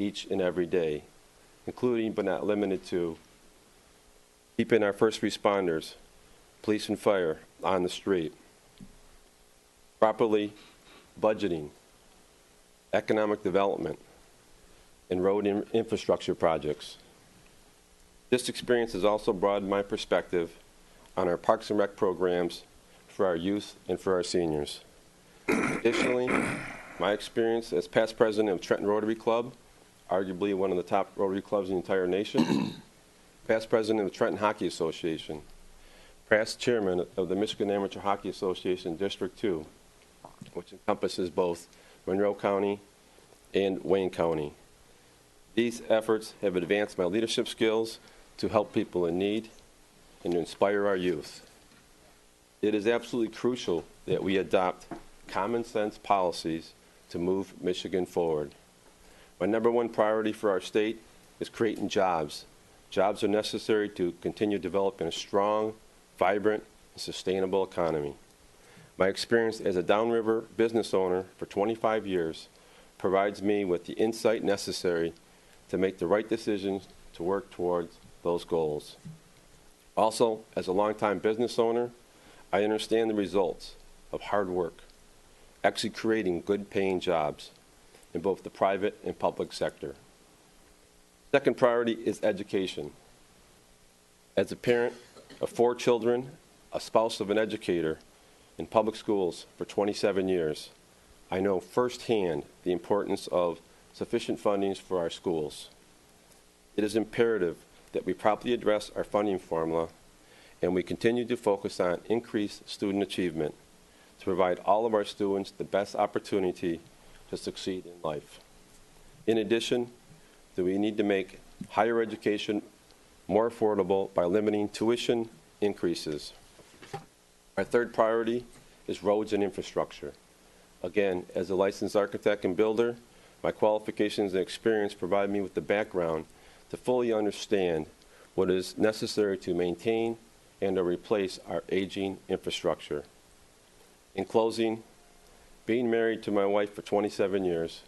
each and every day, including but not limited to keeping our first responders, police and fire, on the street, properly budgeting, economic development, and road infrastructure projects. This experience has also broadened my perspective on our Parks and Rec programs for our youth and for our seniors. Additionally, my experience as past president of Trenton Rotary Club, arguably one of the top Rotary clubs in the entire nation, past president of the Trenton Hockey Association, past chairman of the Michigan Amateur Hockey Association District 2, which encompasses both Monroe County and Wayne County. These efforts have advanced my leadership skills to help people in need and to inspire our youth. It is absolutely crucial that we adopt common sense policies to move Michigan forward. My number one priority for our state is creating jobs. Jobs are necessary to continue developing a strong, vibrant, and sustainable economy. My experience as a downriver business owner for 25 years provides me with the insight necessary to make the right decisions to work towards those goals. Also, as a longtime business owner, I understand the results of hard work, actually creating good-paying jobs in both the private and public sector. Second priority is education. As a parent of 4 children, a spouse of an educator in public schools for 27 years, I know firsthand the importance of sufficient funding for our schools. It is imperative that we properly address our funding formula and we continue to focus on increased student achievement to provide all of our students the best opportunity to succeed in life. In addition, we need to make higher education more affordable by limiting tuition increases. Our third priority is roads and infrastructure. Again, as a licensed architect and builder, my qualifications and experience provide me with the background to fully understand what is necessary to maintain and to replace our aging infrastructure. In closing, being married to my wife for 27 years,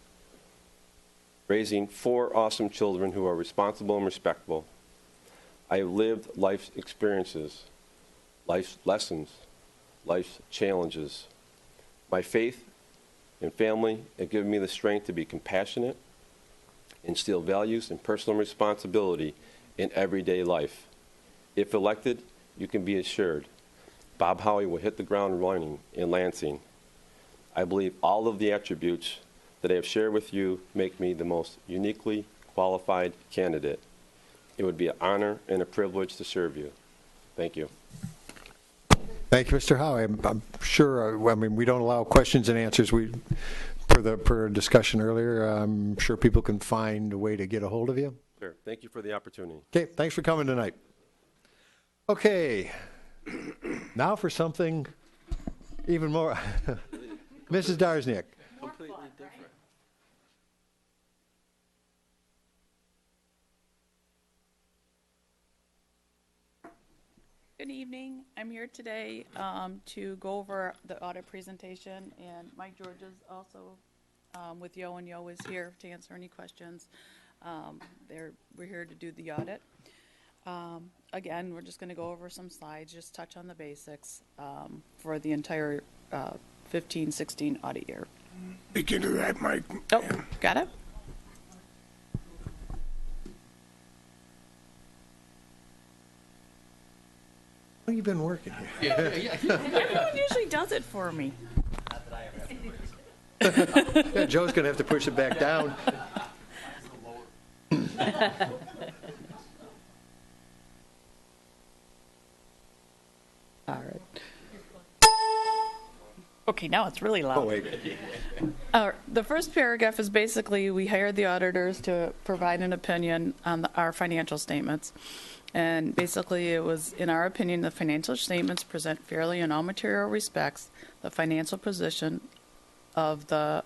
raising 4 awesome children who are responsible and respectful, I have lived life's experiences, life's lessons, life's challenges. My faith and family have given me the strength to be compassionate, instill values and personal responsibility in everyday life. If elected, you can be assured Bob Howie will hit the ground running in Lansing. I believe all of the attributes that I have shared with you make me the most uniquely qualified candidate. It would be an honor and a privilege to serve you. Thank you. Thank you, Mr. Howe. I'm sure, I mean, we don't allow questions and answers. Per discussion earlier, I'm sure people can find a way to get a hold of you. Sure. Thank you for the opportunity. Okay, thanks for coming tonight. Okay, now for something even more. Mrs. Darsniak. Completely different. Good evening. I'm here today to go over the audit presentation, and Mike George is also with Yo, and Yo is here to answer any questions. We're here to do the audit. Again, we're just going to go over some slides, just touch on the basics for the entire 15-16 audit year. You can do that, Mike. Oh, got it? How long have you been working here? Everyone usually does it for me. Yeah, Joe's going to have to push it back down. All right. Okay, now it's really loud. Oh, wait. The first paragraph is basically we hired the auditors to provide an opinion on our financial statements. And basically it was, in our opinion, the financial statements present fairly in all material respects the financial position of the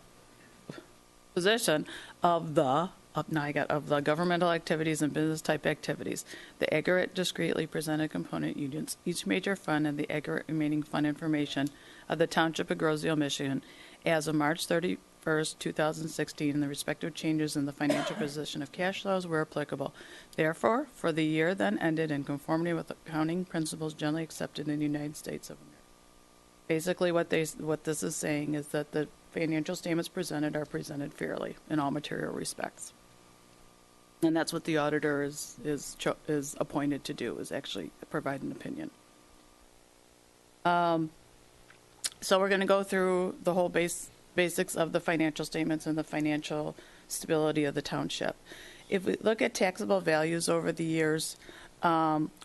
governmental activities and business type activities, the aggregate discretely presented component units, each major fund, and the aggregate remaining fund information of the Township of Groseville, Michigan, as of March 31st, 1st, 2016, and the respective changes in the financial position of cash flows were applicable. Therefore, for the year then ended in conformity with accounting principles generally accepted in the United States of America. Basically, what this is saying is that the financial statements presented are presented fairly in all material respects. And that's what the auditor is appointed to do, is actually provide an opinion. So we're going to go through the whole basics of the financial statements and the financial stability of the township. If we look at taxable values over the years,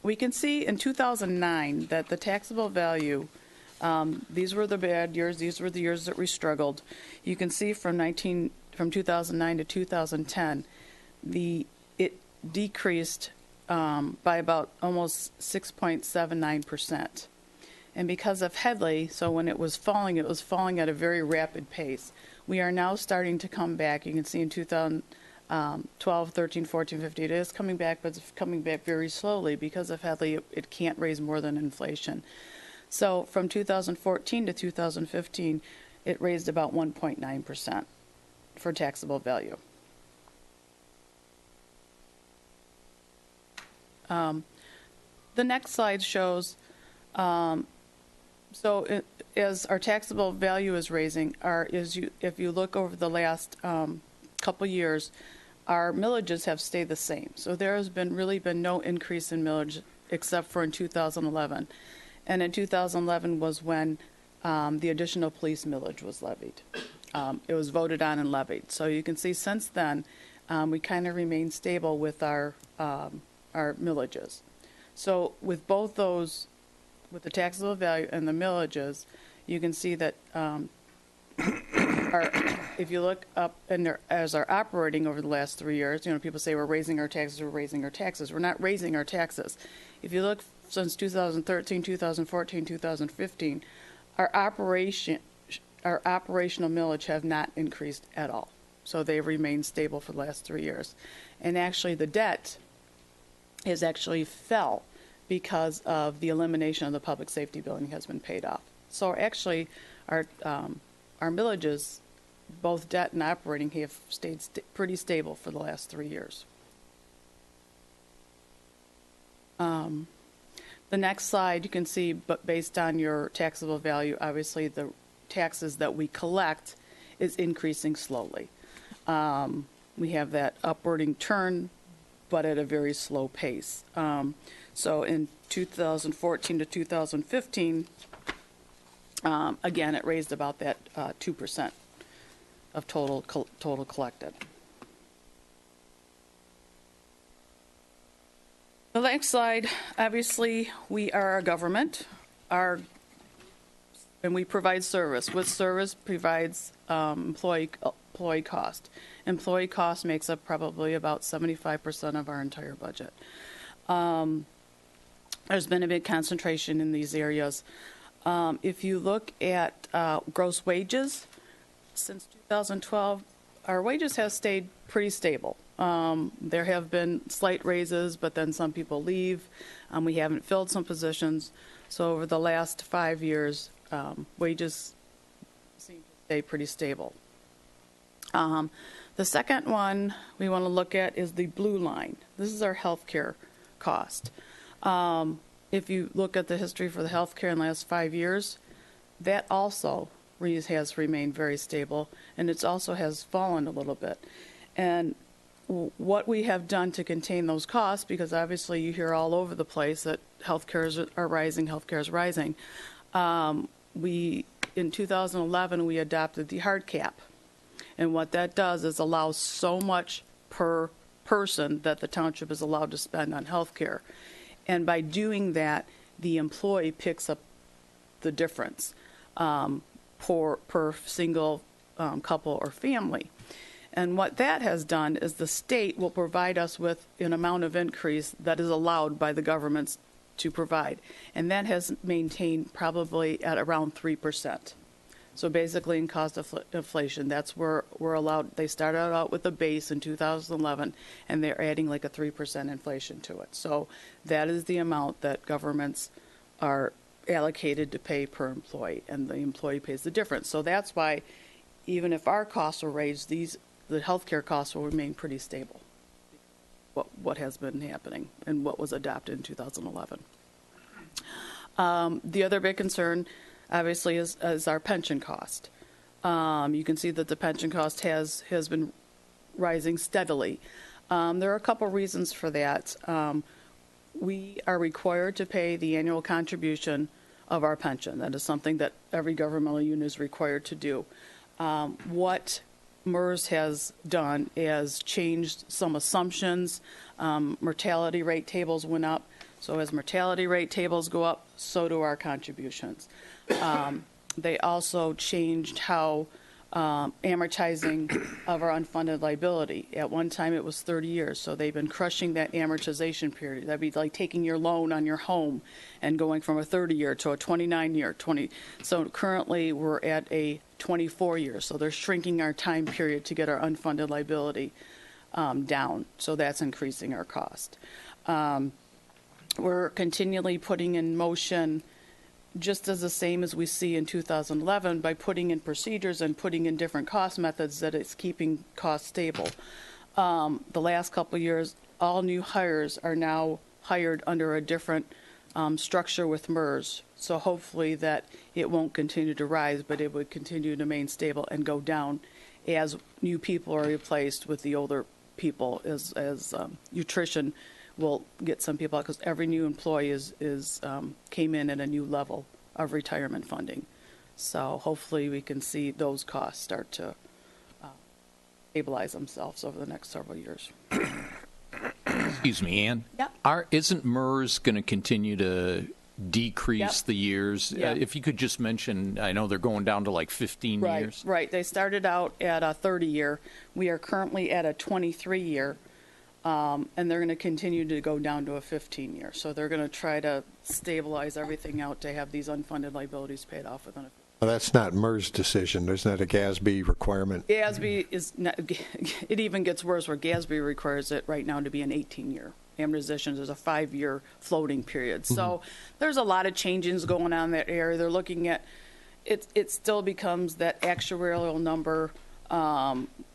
we can see in 2009 that the taxable value, these were the bad years, these were the years that we struggled. You can see from 2009 to 2010, it decreased by about almost 6.79%. And because of Headley, so when it was falling at a very rapid pace. We are now starting to come back. You can see in 2012, 13, 14, 15, it is coming back, but it's coming back very slowly. Because of Headley, it can't raise more than inflation. So from 2014 to 2015, it raised about 1.9% for taxable value. The next slide shows as our taxable value is raising, if you look over the last couple years, our millages have stayed the same. So there has really been no increase in millage except for in 2011. And in 2011 was when the additional police millage was levied. It was voted on and levied. So you can see since then, we kind of remained stable with our millages. So with both those, with the taxable value and the millages, you can see that if you look up as our operating over the last 3 years, people say we're raising our taxes, we're raising our taxes. We're not raising our taxes. If you look since 2013, 2014, 2015, our operational millage have not increased at all. So they've remained stable for the last 3 years. And actually the debt has actually fell because of the elimination of the public safety building has been paid off. So actually our millages, both debt and operating, have stayed pretty stable for the last 3 years. The next slide, you can see, but based on your taxable value, obviously the taxes that we collect is increasing slowly. We have that upwarding turn, but at a very slow pace. So in 2014 to 2015, again, it raised about that 2% of total collected. The next slide, obviously, we are a government, and we provide service. With service provides employee cost. Employee cost makes up probably about 75% of our entire budget. There's been a big concentration in these areas. If you look at gross wages, since 2012, our wages have stayed pretty stable. There have been slight raises, but then some people leave. We haven't filled some positions. So over the last 5 years, wages seem to stay pretty stable. The second one we want to look at is the blue line. This is our health care cost. If you look at the history for the health care in the last 5 years, that also has remained very stable, and it also has fallen a little bit. And what we have done to contain those costs, because obviously you hear all over the place that healthcare is rising. In 2011, we adopted the hard cap. And what that does is allows so much per person that the township is allowed to spend on healthcare. And by doing that, the employee picks up the difference per single couple or family. And what that has done is the state will provide us with an amount of increase that is allowed by the governments to provide. And that has maintained probably at around 3%. So basically in cost of inflation, that's where we're allowed. They started out with a base in 2011, and they're adding like a 3% inflation to it. So that is the amount that governments are allocated to pay per employee, and the employee pays the difference. So that's why even if our costs were raised, the healthcare costs will remain pretty stable. What has been happening and what was adopted in 2011. The other big concern, obviously, is our pension cost. You can see that the pension cost has been rising steadily. There are a couple reasons for that. We are required to pay the annual contribution of our pension. That is something that every governmental unit is required to do. What MERS has done is changed some assumptions. Mortality rate tables went up. So as mortality rate tables go up, so do our contributions. They also changed how amortizing of our unfunded liability. At one time, it was 30 years, so they've been crushing that amortization period. That'd be like taking your loan on your home and going from a 30-year to a 29-year. So currently, we're at a 24 years, so they're shrinking our time period to get our unfunded liability down, so that's increasing our cost. We're continually putting in motion just as the same as we see in 2011 by putting in procedures and putting in different cost methods that it's keeping costs stable. The last couple of years, all new hires are now hired under a different structure with MERS. So hopefully that it won't continue to rise, but it would continue to remain stable and go down as new people are replaced with the older people as nutrition will get some people out because every new employee came in at a new level of retirement funding. So hopefully we can see those costs start to stabilize themselves over the next several years. Excuse me, Ann. Yeah. Isn't MERS going to continue to decrease the years? Yeah. If you could just mention, I know they're going down to like 15 years. Right. They started out at a 30-year. We are currently at a 23-year. And they're going to continue to go down to a 15-year. So they're going to try to stabilize everything out to have these unfunded liabilities paid off within a. Well, that's not MERS decision. There's not a GASB requirement. GASB is not, it even gets worse where GASB requires it right now to be an 18-year. Amortization is a 5-year floating period. So there's a lot of changes going on in that area. They're looking at it. It still becomes that actuarial number,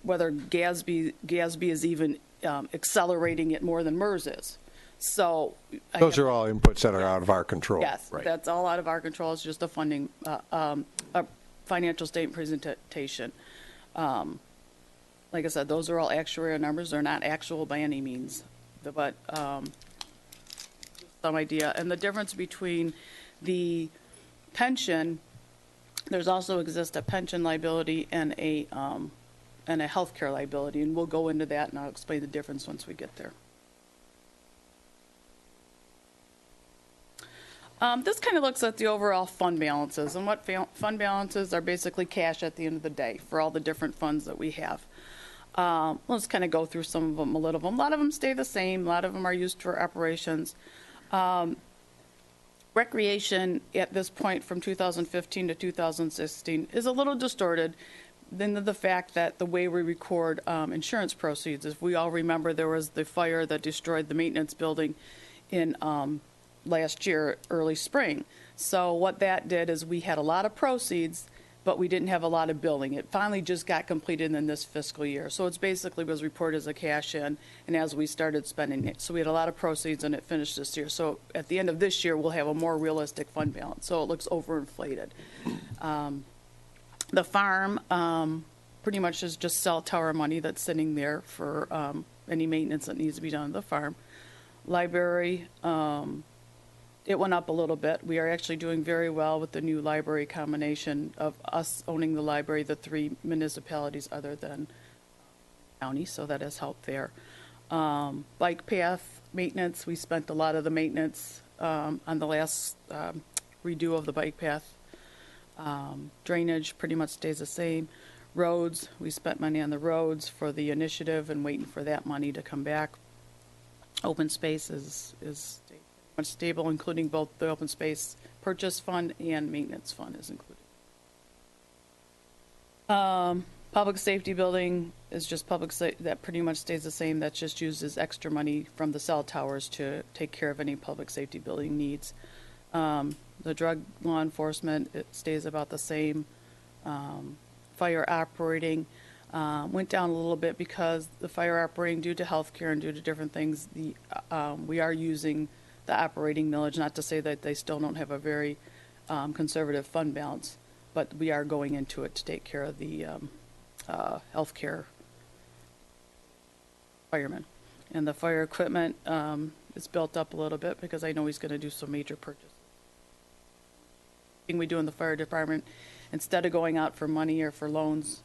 whether GASB is even accelerating it more than MERS is. So those are all inputs that are out of our control. Yes, right. That's all out of our control. It's just a funding, a financial statement presentation. Like I said, those are all actuarial numbers. They're not actual by any means, but some idea. And the difference between the pension, there's also exists a pension liability and a healthcare liability, and we'll go into that, and I'll explain the difference once we get there. This kind of looks at the overall fund balances, and what fund balances are basically cash at the end of the day for all the different funds that we have. Let's kind of go through some of them, a little of them. A lot of them stay the same. A lot of them are used for operations. Recreation at this point from 2015 to 2016 is a little distorted. Then the fact that the way we record insurance proceeds, if we all remember, there was the fire that destroyed the maintenance building in last year, early spring. So what that did is we had a lot of proceeds, but we didn't have a lot of billing. It finally just got completed in this fiscal year. So it's basically was reported as a cash in, and as we started spending it. So we had a lot of proceeds, and it finished this year. So at the end of this year, we'll have a more realistic fund balance. So it looks overinflated. The farm pretty much is just cell tower money that's sitting there for any maintenance that needs to be done on the farm. Library, it went up a little bit. We are actually doing very well with the new library combination of us owning the library, the 3 municipalities other than county, so that has helped there. Bike path maintenance, we spent a lot of the maintenance on the last redo of the bike path. Drainage pretty much stays the same. Roads, we spent money on the roads for the initiative and waiting for that money to come back. Open space is much stable, including both the open space purchase fund and maintenance fund is included. Public safety building is just that pretty much stays the same. That just uses extra money from the cell towers to take care of any public safety building needs. The drug law enforcement, it stays about the same. fire operating went down a little bit because the fire operating, due to healthcare and due to different things, we are using the operating millage. Not to say that they still don't have a very conservative fund balance, but we are going into it to take care of the healthcare firemen. And the fire equipment is built up a little bit because I know he's going to do some major purchases. Thing we do in the fire department, instead of going out for money or for loans,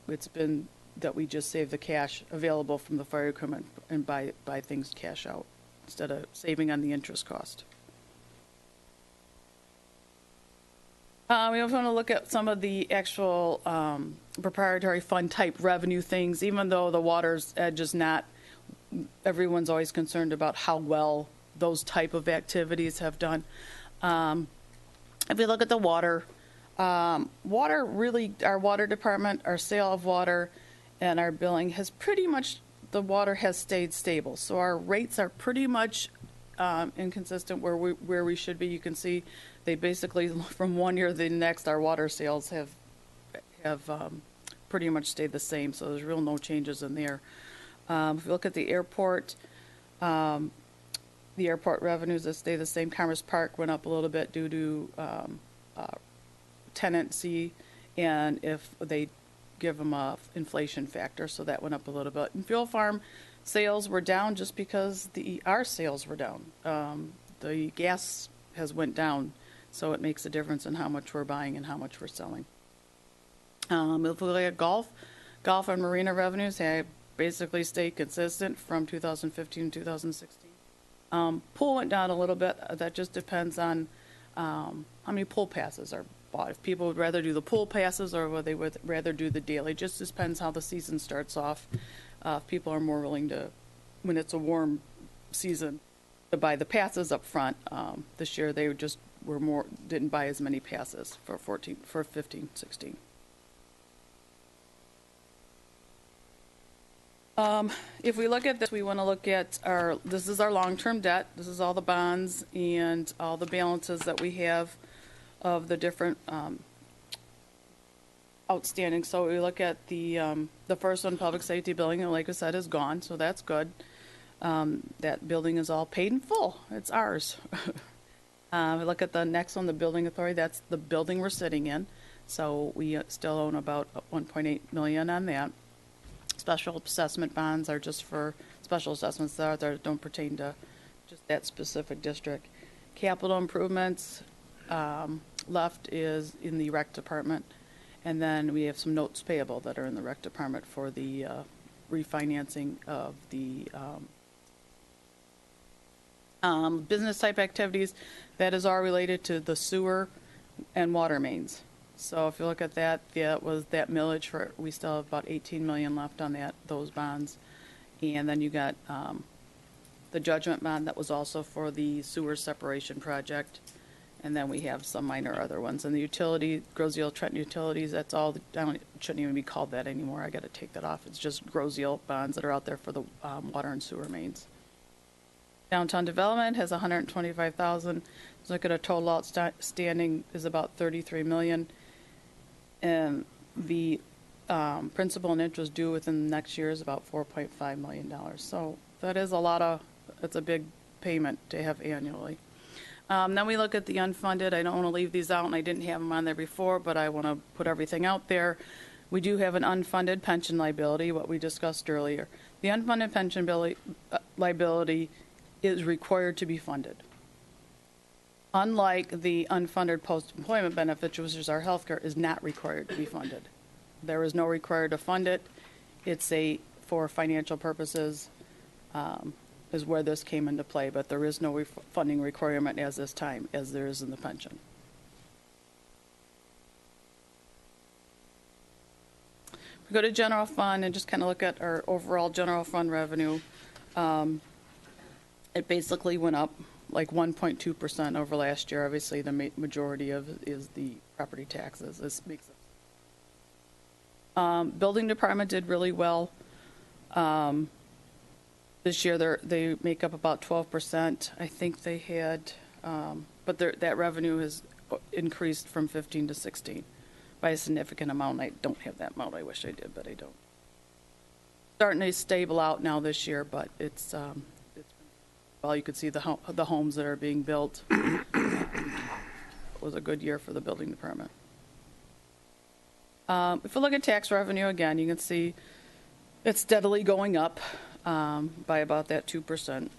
it's been that we just save the cash available from the fire equipment and buy things cash out instead of saving on the interest cost. We also want to look at some of the actual proprietary fund type revenue things, even though the water's edge is not, everyone's always concerned about how well those type of activities have done. If we look at the water really, our water department, our sale of water and our billing has pretty much, the water has stayed stable. So our rates are pretty much inconsistent where we should be. You can see they basically, from one year to the next, our water sales have pretty much stayed the same. So there's real no changes in there. If you look at the airport revenues that stay the same. Commerce Park went up a little bit due to tenancy, and if they give them a inflation factor, so that went up a little bit. And Fuel Farm sales were down just because our sales were down. The gas has went down, so it makes a difference in how much we're buying and how much we're selling. If we look at golf and marina revenues have basically stayed consistent from 2015 to 2016. Pool went down a little bit. That just depends on how many pool passes are bought. If people would rather do the pool passes or whether they would rather do the daily, just depends how the season starts off. If people are more willing to, when it's a warm season, to buy the passes up front. This year they didn't buy as many passes for 15, 16. If we look at this, we want to look at this is our long-term debt. This is all the bonds and all the balances that we have of the different outstanding. So we look at the first one, public safety building, and like I said, is gone, so that's good. That building is all paid in full. It's ours. We look at the next one, the building authority. That's the building we're sitting in. So we still own about 1.8 million on that. Special assessment bonds are just for special assessments that don't pertain to just that specific district. Capital improvements left is in the rec department. And then we have some notes payable that are in the rec department for the refinancing of the business type activities. That is all related to the sewer and water mains. So if you look at that, that was that millage for, we still have about 18 million left on those bonds. And then you got the judgment bond that was also for the sewer separation project. And then we have some minor other ones. And the utility, Groseal Trenton Utilities, that's all, it shouldn't even be called that anymore. I got to take that off. It's just Groseal bonds that are out there for the water and sewer mains. Downtown development has 125,000. Look at a total outstanding is about 33 million. And the principal and interest due within the next year is about $4.5 million. So that is it's a big payment to have annually. Then we look at the unfunded. I don't want to leave these out, and I didn't have them on there before, but I want to put everything out there. We do have an unfunded pension liability, what we discussed earlier. The unfunded pension liability is required to be funded. Unlike the unfunded post-employment benefits, which is our health care, is not required to be funded. There is no required to fund it. It's for financial purposes is where this came into play, but there is no funding requirement as this time as there is in the pension. We go to general fund and just kind of look at our overall general fund revenue. It basically went up like 1.2% over last year. Obviously, the majority of it is the property taxes. This makes it. Building department did really well. This year, they make up about 12%. I think they had, but that revenue has increased from 15 to 16. by a significant amount. I don't have that amount. I wish I did, but I don't. Starting to stable out now this year, but well, you could see the homes that are being built. It was a good year for the building department. If we look at tax revenue again, you can see it's steadily going up by about that 2%.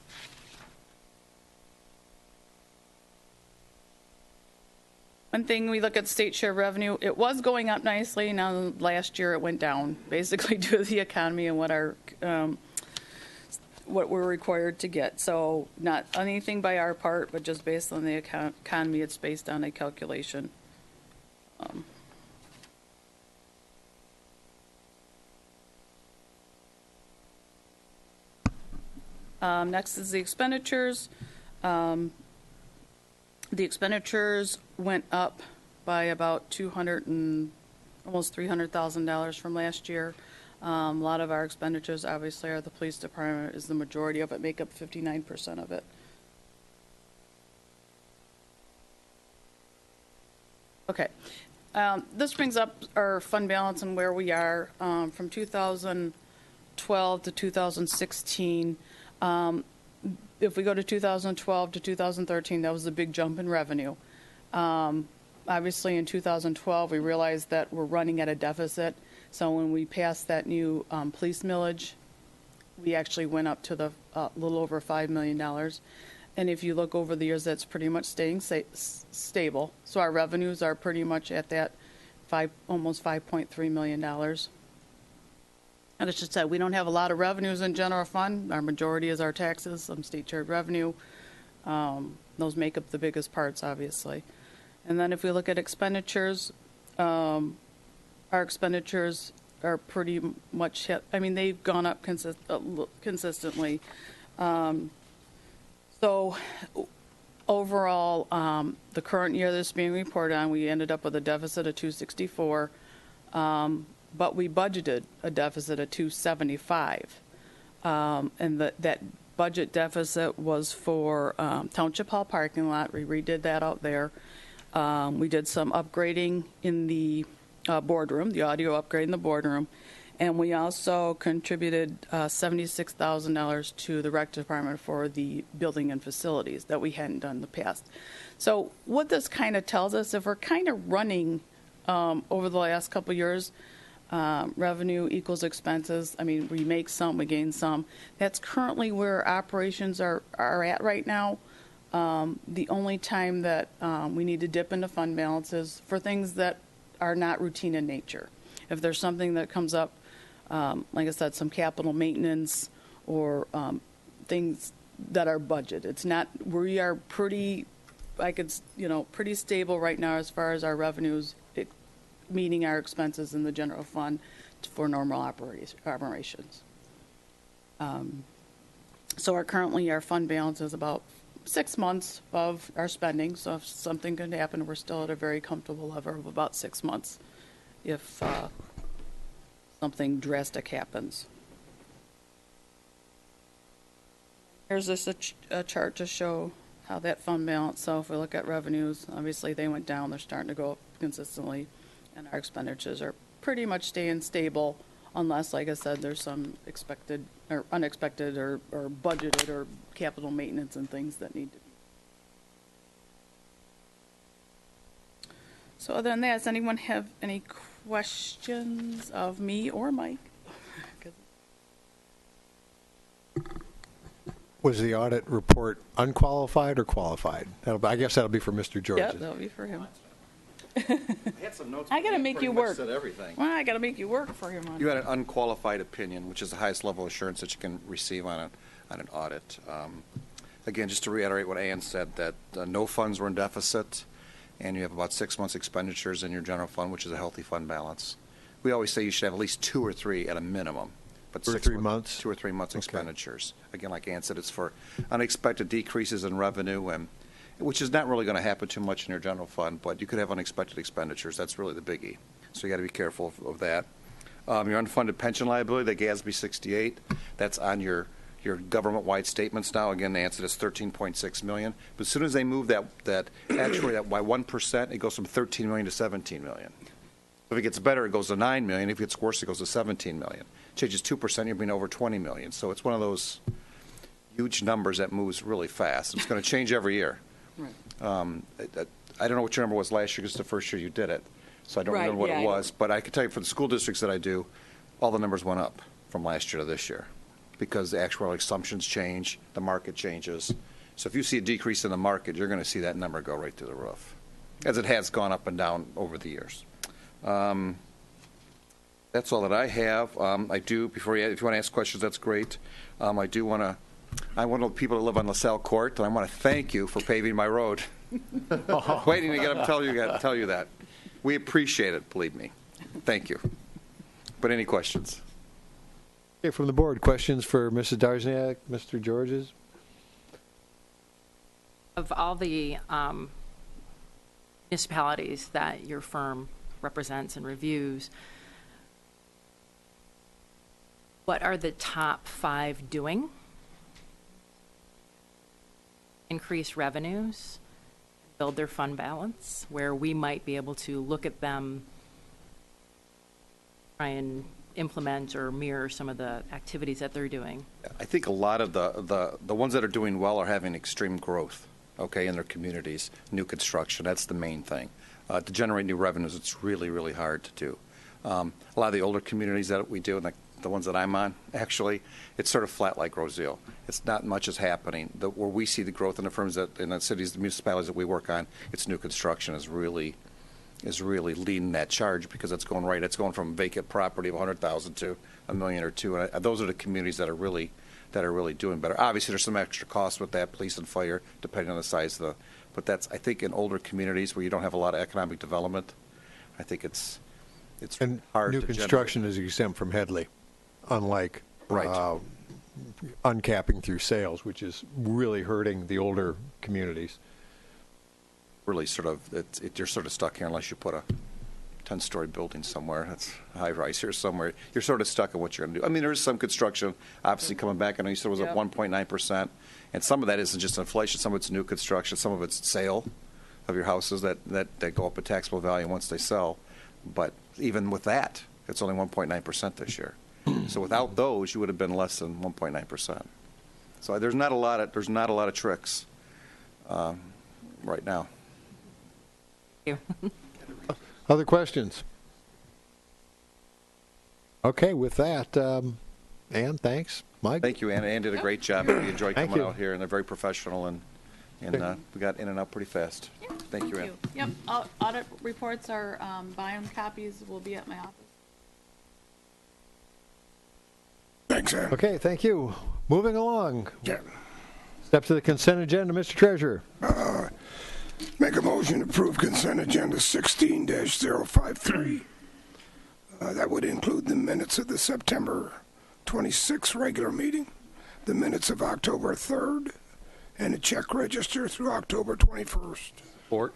One thing, we look at state share revenue, it was going up nicely. Now, last year it went down, basically due to the economy and what we're required to get. So not anything by our part, but just based on the economy, it's based on a calculation. Next is the expenditures. The expenditures went up by about almost $300,000 from last year. A lot of our expenditures, obviously, are the police department is the majority of it, make up 59% of it. Okay. This brings up our fund balance and where we are from 2012 to 2016. If we go to 2012 to 2013, that was a big jump in revenue. Obviously, in 2012, we realized that we're running at a deficit. So when we passed that new police millage, we actually went up to the little over $5 million. And if you look over the years, that's pretty much staying stable. So our revenues are pretty much at that almost $5.3 million. And it's just that we don't have a lot of revenues in general fund. Our majority is our taxes, some state shared revenue. Those make up the biggest parts, obviously. And then if we look at expenditures, our expenditures are pretty much hit. I mean, they've gone up consistently. So overall, the current year that's being reported on, we ended up with a deficit of 264. But we budgeted a deficit of 275, and that budget deficit was for Township Hall parking lot. We redid that out there. We did some upgrading in the boardroom, the audio upgrade in the boardroom, and we also contributed $76,000 to the rec department for the building and facilities that we hadn't done in the past. So what this kind of tells us, if we're kind of running over the last couple of years, revenue equals expenses. I mean, we make some, we gain some. That's currently where operations are at right now. The only time that we need to dip into fund balances for things that are not routine in nature. If there's something that comes up, like I said, some capital maintenance or things that are budget. It's not, we are pretty, pretty stable right now as far as our revenues, meeting our expenses in the general fund for normal operations. So currently our fund balance is about 6 months of our spending. So if something could happen, we're still at a very comfortable level of about 6 months if something drastic happens. Here's just a chart to show how that fund balance. So if we look at revenues, obviously they went down. They're starting to go up consistently. And our expenditures are pretty much staying stable unless, like I said, there's some expected or unexpected or budgeted or capital maintenance and things that need to be. So other than that, does anyone have any questions of me or Mike? Was the audit report unqualified or qualified? I guess that'll be for Mr. George. Yeah, that'll be for him. I had some notes. I gotta make you work. Said everything. Well, I gotta make you work for him. You had an unqualified opinion, which is the highest level of assurance that you can receive on an audit. Again, just to reiterate what Ann said, that no funds were in deficit, and you have about 6 months expenditures in your general fund, which is a healthy fund balance. We always say you should have at least 2 or 3 at a minimum. But 2 or 3 months? 2 or 3 months Okay. expenditures. Again, like Ann said, it's for unexpected decreases in revenue, and which is not really going to happen too much in your general fund, but you could have unexpected expenditures. That's really the biggie. So you got to be careful of that. Your unfunded pension liability, the GASB 68, that's on your government-wide statements now. Again, the answer is $13.6 million. But as soon as they move that actually that by 1%, it goes from $13 million to $17 million. If it gets better, it goes to 9 million. If it gets worse, it goes to 17 million. Changes 2%, you're being over 20 million. So it's one of those huge numbers that moves really fast. It's going to change every year. Right. I don't know what your number was last year because it's the first year you did it. So I don't Right, remember what yeah, it I don't- was. But I can tell you for the school districts that I do, all the numbers went up from last year to this year because the actual assumptions change, the market changes. So if you see a decrease in the market, you're going to see that number go right through the roof, as it has gone up and down over the years. That's all that I have. I do, if you want to ask questions, that's great. I'm one of the people that live on LaSalle Court, and I want to thank you for paving my road. Waiting to get up and tell you that. We appreciate it, believe me. Thank you. But any questions? Okay, from the board, questions for Mrs. Darzniak, Mr. Georges? Of all the municipalities that your firm represents and reviews, what are the top 5 doing? Increase revenues, build their fund balance, where we might be able to look at them, try and implement or mirror some of the activities that they're doing. I think a lot of the ones that are doing well are having extreme growth, okay, in their communities, new construction. That's the main thing. To generate new revenues, it's really, really hard to do. A lot of the older communities that we do, and the ones that I'm on, actually, it's sort of flat like Roseville. It's not much is happening. Where we see the growth in the firms in the cities, the municipalities that we work on, it's new construction is really leading that charge because it's going right. It's going from vacant property of 100,000 to $1 million or $2 million. And those are the communities that are really doing better. Obviously, there's some extra costs with that, police and fire, depending on the size of the. But that's, I think, in older communities where you don't have a lot of economic development, I think it's And hard new to construction is exempt from Headley, unlike Right. uncapping through sales, which is really hurting the older communities. really sort of you're sort of stuck here unless you put a 10-story building somewhere. That's a high rise here somewhere. You're sort of stuck in what you're going to do. I mean, there is some construction obviously coming back. I know you said it was up 1.9%, and some of that isn't just inflation. Some of it's new construction. Some of it's sale of your houses that go up in taxable value once they sell. But even with that, it's only 1.9% this year. So without those, you would have been less than 1.9%. So there's not a lot of tricks right now. Thank you. Other questions? Okay, with that, Ann, thanks. Mike? Thank you, Ann. Ann did a great job. We enjoyed Thank coming you. out here, and they're very professional, and we got in and out pretty fast. Thank you, Ann. Yep, audit reports are, buying copies will be at my office. Thanks, Ann. Okay, thank you. Moving along. Yeah. Step to the consent agenda, Mr. Treasurer. Make a motion to approve consent agenda 16-053. That would include the minutes of the September 26th regular meeting, the minutes of October 3rd, and a check register through October 21st. Support.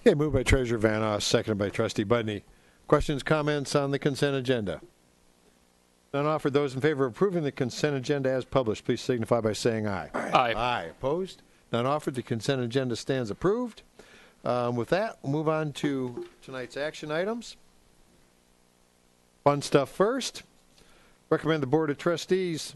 Okay, moved by Treasurer Van Oss, seconded by Trustee Budney. Questions, comments on the consent agenda? None offered. Those in favor of approving the consent agenda as published, please signify by saying aye. Aye. Aye. Opposed? None offered. The consent agenda stands approved. With that, we'll move on to tonight's action items. Fun stuff first. Recommend the Board of Trustees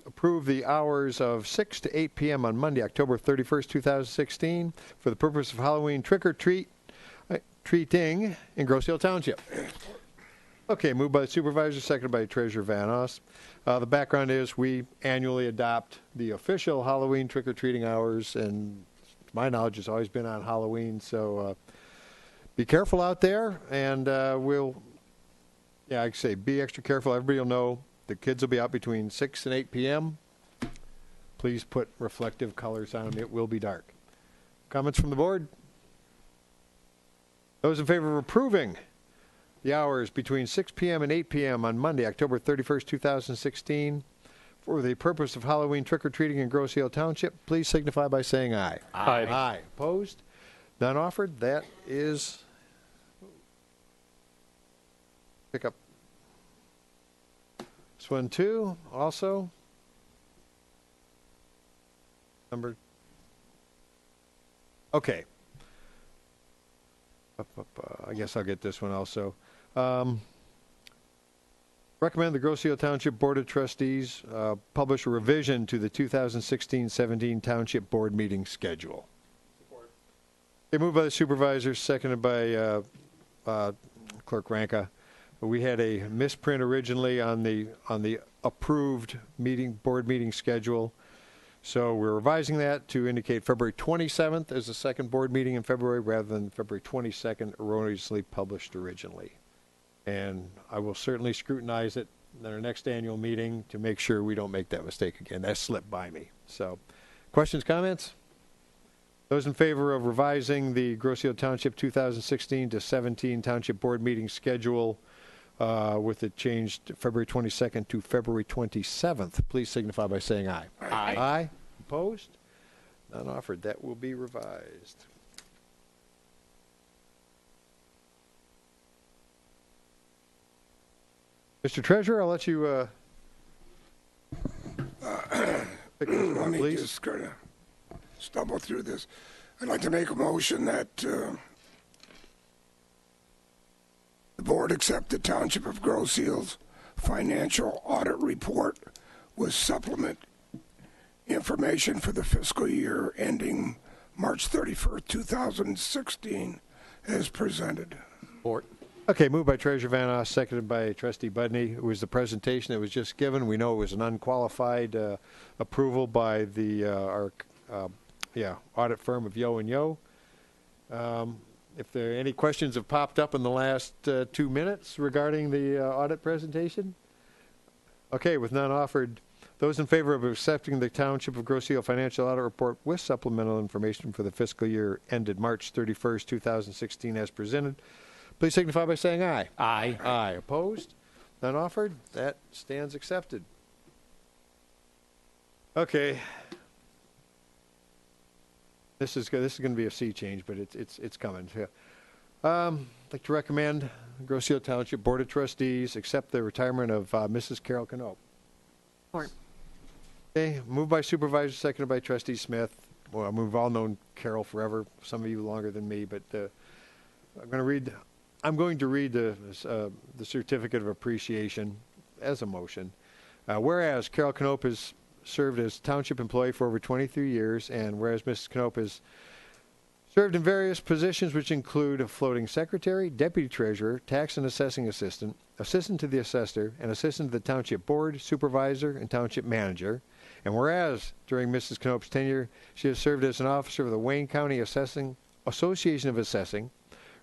approve the hours of 6 to 8 p.m. on Monday, October 31st, 2016, for the purpose of Halloween trick-or-treating in Grosse Ile Township. Okay, moved by the supervisor, seconded by Treasurer Van Oss. The background is we annually adopt the official Halloween trick-or-treating hours, and to my knowledge, it's always been on Halloween. So be careful out there, and like I say, be extra careful. Everybody will know the kids will be out between 6 and 8 p.m. Please put reflective colors on them. It will be dark. Comments from the board? Those in favor of approving the hours between 6 p.m. and 8 p.m. on Monday, October 31st, 2016, for the purpose of Halloween trick-or-treating in Grosse Ile Township, please signify by saying aye. Aye. Aye. Opposed? None offered. That is... Pick up this one, too, also. Number... Okay. I guess I'll get this one also. Recommend the Grosse Ile Township Board of Trustees publish a revision to the 2016-17 Township Board meeting schedule. Moved by the supervisor, seconded by Clerk Ranka. We had a misprint originally on the approved board meeting schedule. So we're revising that to indicate February 27th as the second board meeting in February rather than February 22nd erroneously published originally. And I will certainly scrutinize it in our next annual meeting to make sure we don't make that mistake again. That slipped by me. So, questions, comments? Those in favor of revising the Grosse Ile Township 2016 to 17 Township Board meeting schedule with it changed February 22nd to February 27th, please signify by saying aye. Aye. Aye. Opposed? None offered. That will be revised. Mr. Treasurer, I'll let you pick this Let one, me please. just kind of stumble through this. I'd like to make a motion that the board accept the Township of Grosse Ile's financial audit report with supplement information for the fiscal year ending March 31st, 2016, as presented. Support. Okay, moved by Treasurer Van Oss, seconded by Trustee Budney. It was the presentation that was just given. We know it was an unqualified approval by the our audit firm of Yo and Yo. If there are any questions have popped up in the last 2 minutes regarding the audit presentation? Okay, with none offered, those in favor of accepting the Township of Grosse Ile financial audit report with supplemental information for the fiscal year ended March 31st, 2016 as presented, please signify by saying aye. Aye. Aye. Opposed? None offered? That stands accepted. Okay. This is going to be a sea change, but it's coming. Yeah. I'd like to recommend Grosse Ile Township Board of Trustees accept the retirement of Mrs. Carol Canope. Support. Okay, moved by Supervisor, seconded by Trustee Smith. Well, we've all known Carol forever. Some of you longer than me, but I'm going to read the certificate of appreciation as a motion. Whereas Carol Canope has served as township employee for over 23 years, and whereas Mrs. Canope has served in various positions which include a floating secretary, deputy treasurer, tax and assessing assistant, assistant to the assessor, and assistant to the township board, supervisor, and township manager. And whereas during Mrs. Canope's tenure, she has served as an officer of the Wayne County Association of Assessing,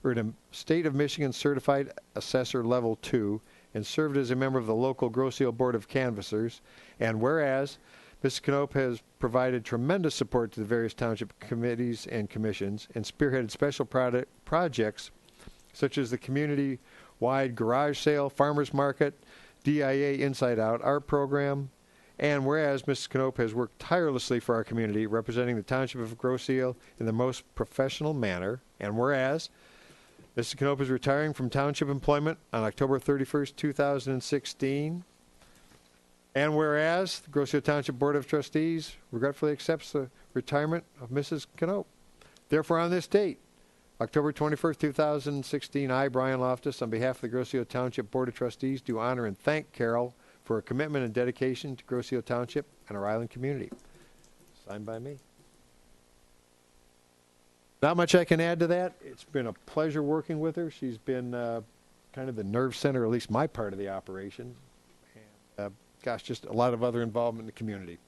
earned a State of Michigan Certified Assessor Level 2, and served as a member of the local Grosse Ile Board of Canvassers. And whereas Mrs. Canope has provided tremendous support to the various township committees and commissions and spearheaded special projects such as the community-wide garage sale, farmers market, DIA Inside Out art program. And whereas Mrs. Canope has worked tirelessly for our community, representing the Township of Grosse Ile in the most professional manner. And whereas Mrs. Canope is retiring from township employment on October 31st, 2016. And whereas the Grosse Ile Township Board of Trustees regretfully accepts the retirement of Mrs. Canope. Therefore, on this date, October 21st, 2016, I, Brian Loftus, on behalf of the Grosse Ile Township Board of Trustees, do honor and thank Carol for her commitment and dedication to Grosse Ile Township and our island community. Signed by me. Not much I can add to that. It's been a pleasure working with her. She's been kind of the nerve center, at least my part of the operation. And, gosh, just a lot of other involvement in the community.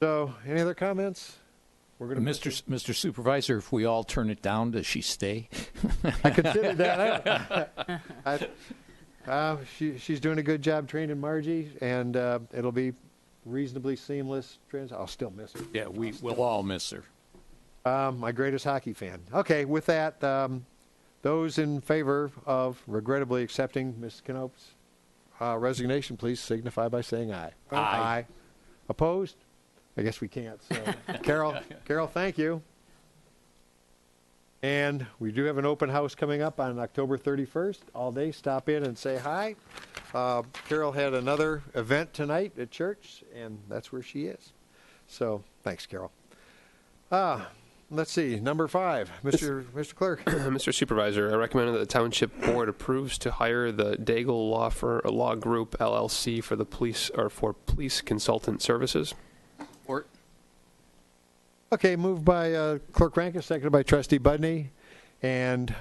So, any other comments? We're going to Mr. Supervisor, if we all turn it down, does she stay? I considered that. She's doing a good job training Margie, and it'll be reasonably seamless. I'll still miss her. Yeah, we'll all miss her. My greatest hockey fan. Okay, with that, those in favor of regrettably accepting Ms. Canope's resignation, please signify by saying aye. Aye. Opposed? I guess we can't. So, Carol, thank you. And we do have an open house coming up on October 31st. All day, stop in and say hi. Carol had another event tonight at church, and that's where she is. So, thanks, Carol. Let's see, number 5, Mr. Clerk. Mr. Supervisor, I recommend that the Township Board approves to hire the Daigle Law Group LLC for the police or for police consultant services. Or Okay, moved by Clerk Rankin, seconded by Trustee Budney, and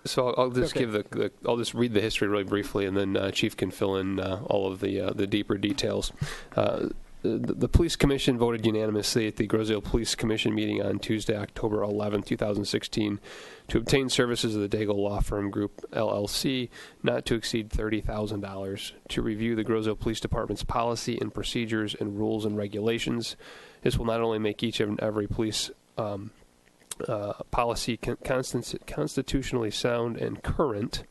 So I'll just Okay. give I'll just read the history really briefly, and then Chief can fill in all of the deeper details. The Police Commission voted unanimously at the Grosdale Police Commission meeting on Tuesday, October 11, 2016, to obtain services of the Daigle Law Firm Group, LLC, not to exceed $30,000, to review the Grosdale Police Department's policy and procedures and rules and regulations. This will not only make each and every police policy constitutionally sound and current,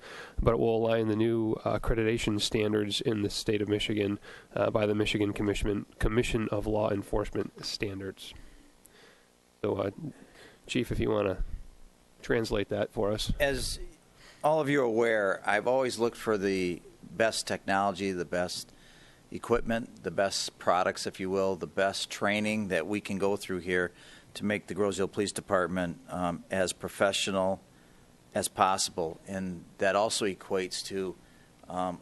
but it will align the new accreditation standards in the state of Michigan by the Michigan Commission of Law Enforcement Standards. So, Chief, if you want to translate that for us. As all of you are aware, I've always looked for the best technology, the best equipment, the best products, if you will, the best training that we can go through here to make the Grosdale Police Department as professional as possible. And that also equates to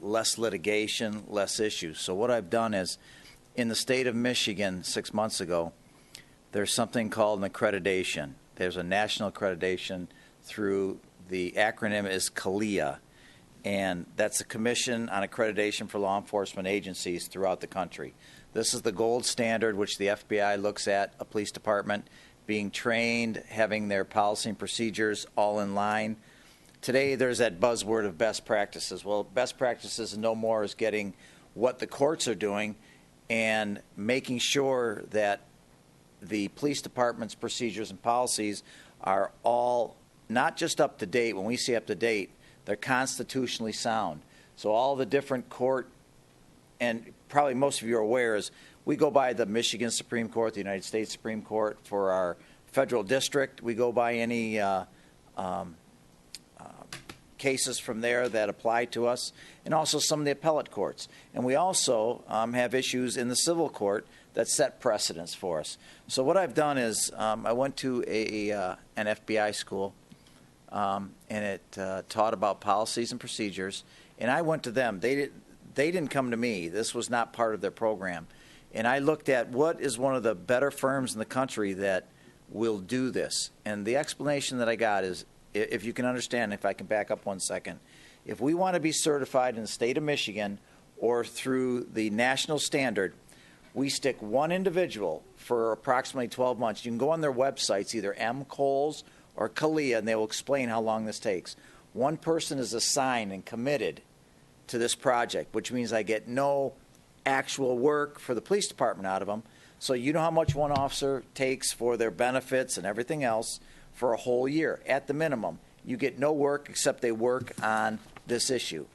less litigation, less issues. So what I've done is, in the state of Michigan 6 months ago, there's something called an accreditation. There's a national accreditation through, the acronym is CALEA, and that's a Commission on Accreditation for Law Enforcement Agencies throughout the country. This is the gold standard which the FBI looks at a police department being trained, having their policy and procedures all in line. Today there's that buzzword of best practices. Well, best practices no more is getting what the courts are doing and making sure that the police department's procedures and policies are all not just up to date. When we say up to date, they're constitutionally sound. So all the different court, and probably most of you are aware, is we go by the Michigan Supreme Court, the United States Supreme Court for our federal district. We go by any cases from there that apply to us, and also some of the appellate courts. And we also have issues in the civil court that set precedents for us. So what I've done is I went to an FBI school, and it taught about policies and procedures, and I went to them. They didn't come to me. This was not part of their program. And I looked at what is one of the better firms in the country that will do this. And the explanation that I got is, if you can understand, if I can back up 1 second, if we want to be certified in the state of Michigan or through the national standard, we stick one individual for approximately 12 months. You can go on their websites, either MColes or CALEA, and they will explain how long this takes. One person is assigned and committed to this project, which means I get no actual work for the police department out of them. So you know how much one officer takes for their benefits and everything else for a whole year. At the minimum, you get no work except they work on this issue.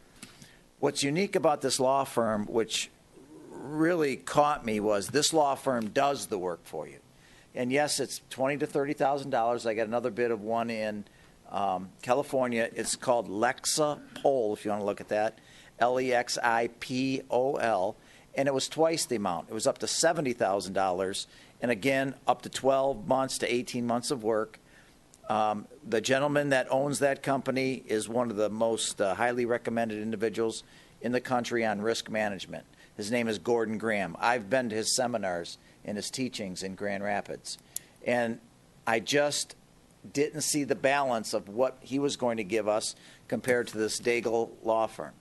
What's unique about this law firm, which really caught me, was this law firm does the work for you. And yes, it's $20,000 to $30,000. I got another bid of one in California. It's called Lexipol, if you want to look at that, Lexipol, and it was twice the amount. It was up to $70,000, and again, up to 12 months to 18 months of work. The gentleman that owns that company is one of the most highly recommended individuals in the country on risk management. His name is Gordon Graham. I've been to his seminars and his teachings in Grand Rapids, and I just didn't see the balance of what he was going to give us compared to this Daigle law firm.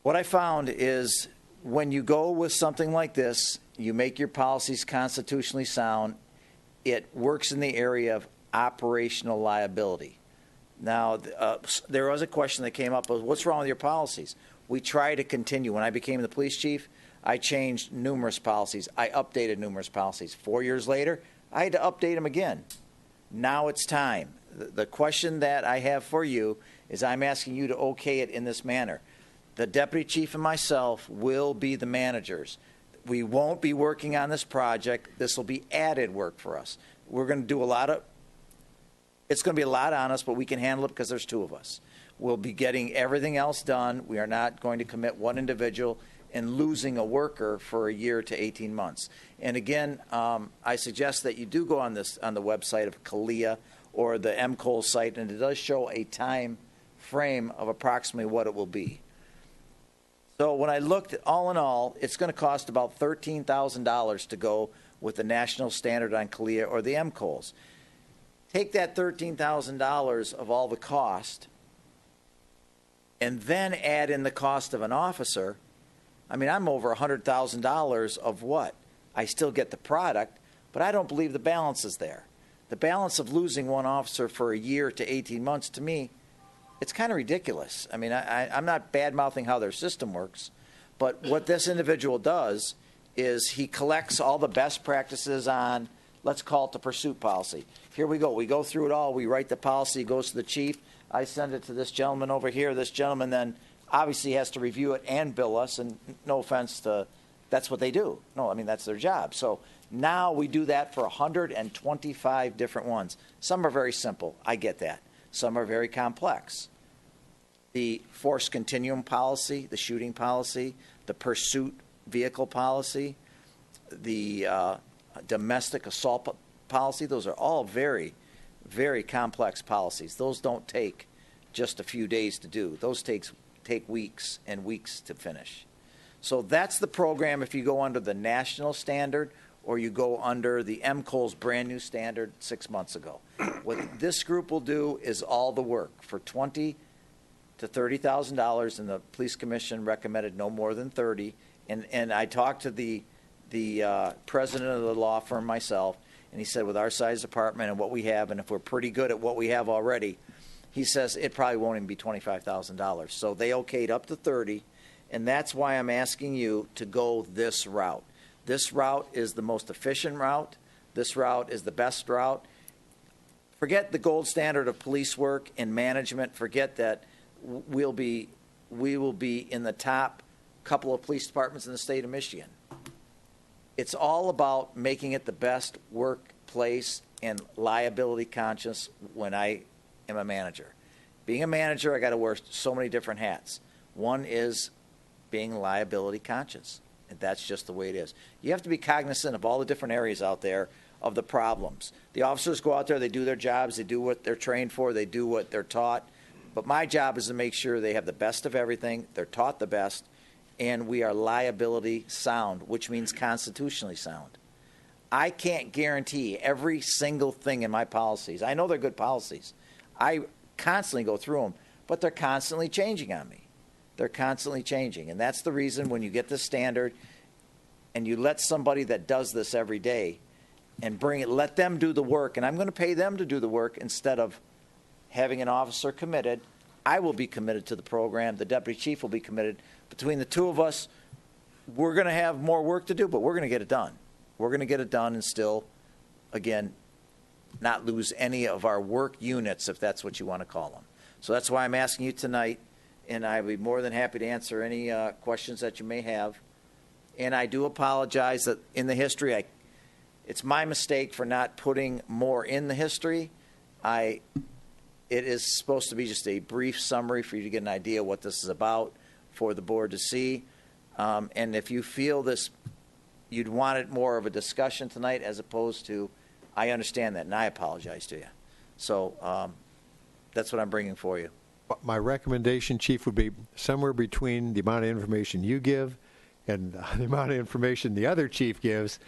What I found is, when you go with something like this, you make your policies constitutionally sound, it works in the area of operational liability. Now, there was a question that came up, was what's wrong with your policies? We try to continue. When I became the police chief, I changed numerous policies. I updated numerous policies. 4 years later, I had to update them again. Now it's time. The question that I have for you is, I'm asking you to okay it in this manner. The deputy chief and myself will be the managers. We won't be working on this project. This will be added work for us. We're going to do it's going to be a lot on us, but we can handle it because there's two of us. We'll be getting everything else done. We are not going to commit one individual in losing a worker for a year to 18 months. And again, I suggest that you do go on the website of CALEA or the MCOL site, and it does show a time frame of approximately what it will be. So when I looked at all in all, it's going to cost about $13,000 to go with the national standard on CALEA or the MCOLs. Take that $13,000 of all the cost and then add in the cost of an officer. I mean, I'm over $100,000 of what? I still get the product, but I don't believe the balance is there. The balance of losing one officer for a year to 18 months, to me, it's kind of ridiculous. I mean, I'm not bad-mouthing how their system works, but what this individual does is he collects all the best practices on, let's call it the pursuit policy. Here we go. We go through it all. We write the policy. It goes to the chief. I send it to this gentleman over here. This gentleman then obviously has to review it and bill us, and no offense to, that's what they do. No, I mean, that's their job. So now we do that for 125 different ones. Some are very simple. I get that. Some are very complex. The force continuum policy, the shooting policy, the pursuit vehicle policy, the domestic assault policy, those are all very, very complex policies. Those don't take just a few days to do. Those take weeks and weeks to finish. So that's the program if you go under the national standard or you go under the MCOL's brand new standard 6 months ago. What this group will do is all the work for $20,000 to $30,000, and the police commission recommended no more than 30. And I talked to the president of the law firm myself, and he said with our size department and what we have, and if we're pretty good at what we have already, he says it probably won't even be $25,000. So they okayed up to 30, and that's why I'm asking you to go this route. This route is the most efficient route. This route is the best route. Forget the gold standard of police work and management. Forget that we will be in the top couple of police departments in the state of Michigan. It's all about making it the best workplace and liability conscious when I am a manager. Being a manager, I got to wear so many different hats. One is being liability conscious, and that's just the way it is. You have to be cognizant of all the different areas out there of the problems. The officers go out there, they do their jobs, they do what they're trained for, they do what they're taught. But my job is to make sure they have the best of everything, they're taught the best, and we are liability sound, which means constitutionally sound. I can't guarantee every single thing in my policies. I know they're good policies. I constantly go through them, but they're constantly changing on me. They're constantly changing, and that's the reason when you get the standard and you let somebody that does this every day and bring it, let them do the work, and I'm going to pay them to do the work instead of having an officer committed. I will be committed to the program. The deputy chief will be committed. Between the two of us, we're going to have more work to do, but we're going to get it done. We're going to get it done and still, again, not lose any of our work units, if that's what you want to call them. So that's why I'm asking you tonight, and I'd be more than happy to answer any questions that you may have. And I do apologize that in the history, it's my mistake for not putting more in the history. It is supposed to be just a brief summary for you to get an idea what this is about for the board to see. And if you feel this, you'd want it more of a discussion tonight as opposed to, I understand that, and I apologize to you. So that's what I'm bringing for you. My recommendation, Chief, would be somewhere between the amount of information you give and the amount of information the other chief gives.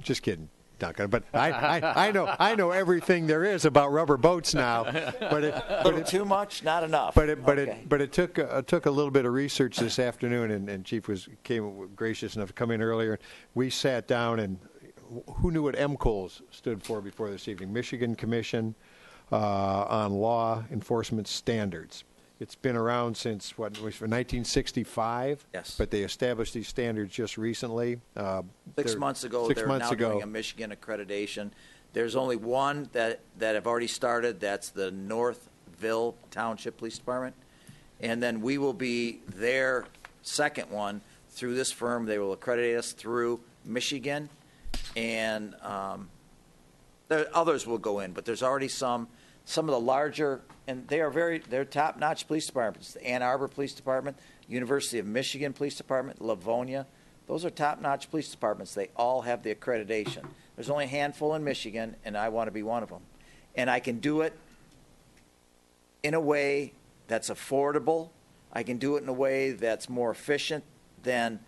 Just kidding, Duncan. But I know everything there is about rubber boats now. But it too much, not enough. But it took a little bit of research this afternoon, and Chief came gracious enough to come in earlier. We sat down, and who knew what MCOLs stood for before this evening? Michigan Commission on Law Enforcement Standards. It's been around since, 1965? Yes. But they established these standards just recently. 6 months ago, they're now doing a Michigan accreditation. There's only one that have already started. That's the Northville Township Police Department. And then we will be their second one through this firm. They will accredit us through Michigan. And others will go in, but there's already some some of the larger, and they're top-notch police departments. The Ann Arbor Police Department, University of Michigan Police Department, Livonia. Those are top-notch police departments. They all have the accreditation. There's only a handful in Michigan, and I want to be one of them. And I can do it in a way that's affordable. I can do it in a way that's more efficient than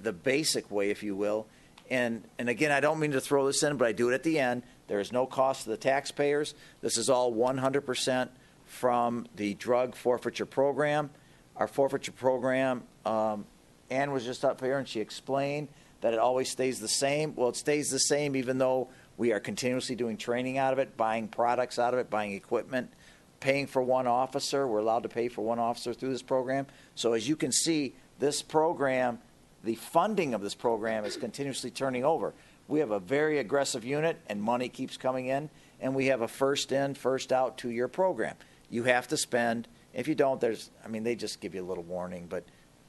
the basic way, if you will. And again, I don't mean to throw this in, but I do it at the end. There is no cost to the taxpayers. This is all 100% from the drug forfeiture program. Our forfeiture program, Ann was just up here and she explained that it always stays the same. Well, it stays the same even though we are continuously doing training out of it, buying products out of it, buying equipment, paying for one officer. We're allowed to pay for one officer through this program. So as you can see, this program, the funding of this program is continuously turning over. We have a very aggressive unit and money keeps coming in, and we have a first in, first out 2-year program. You have to spend, if you don't, they just give you a little warning, but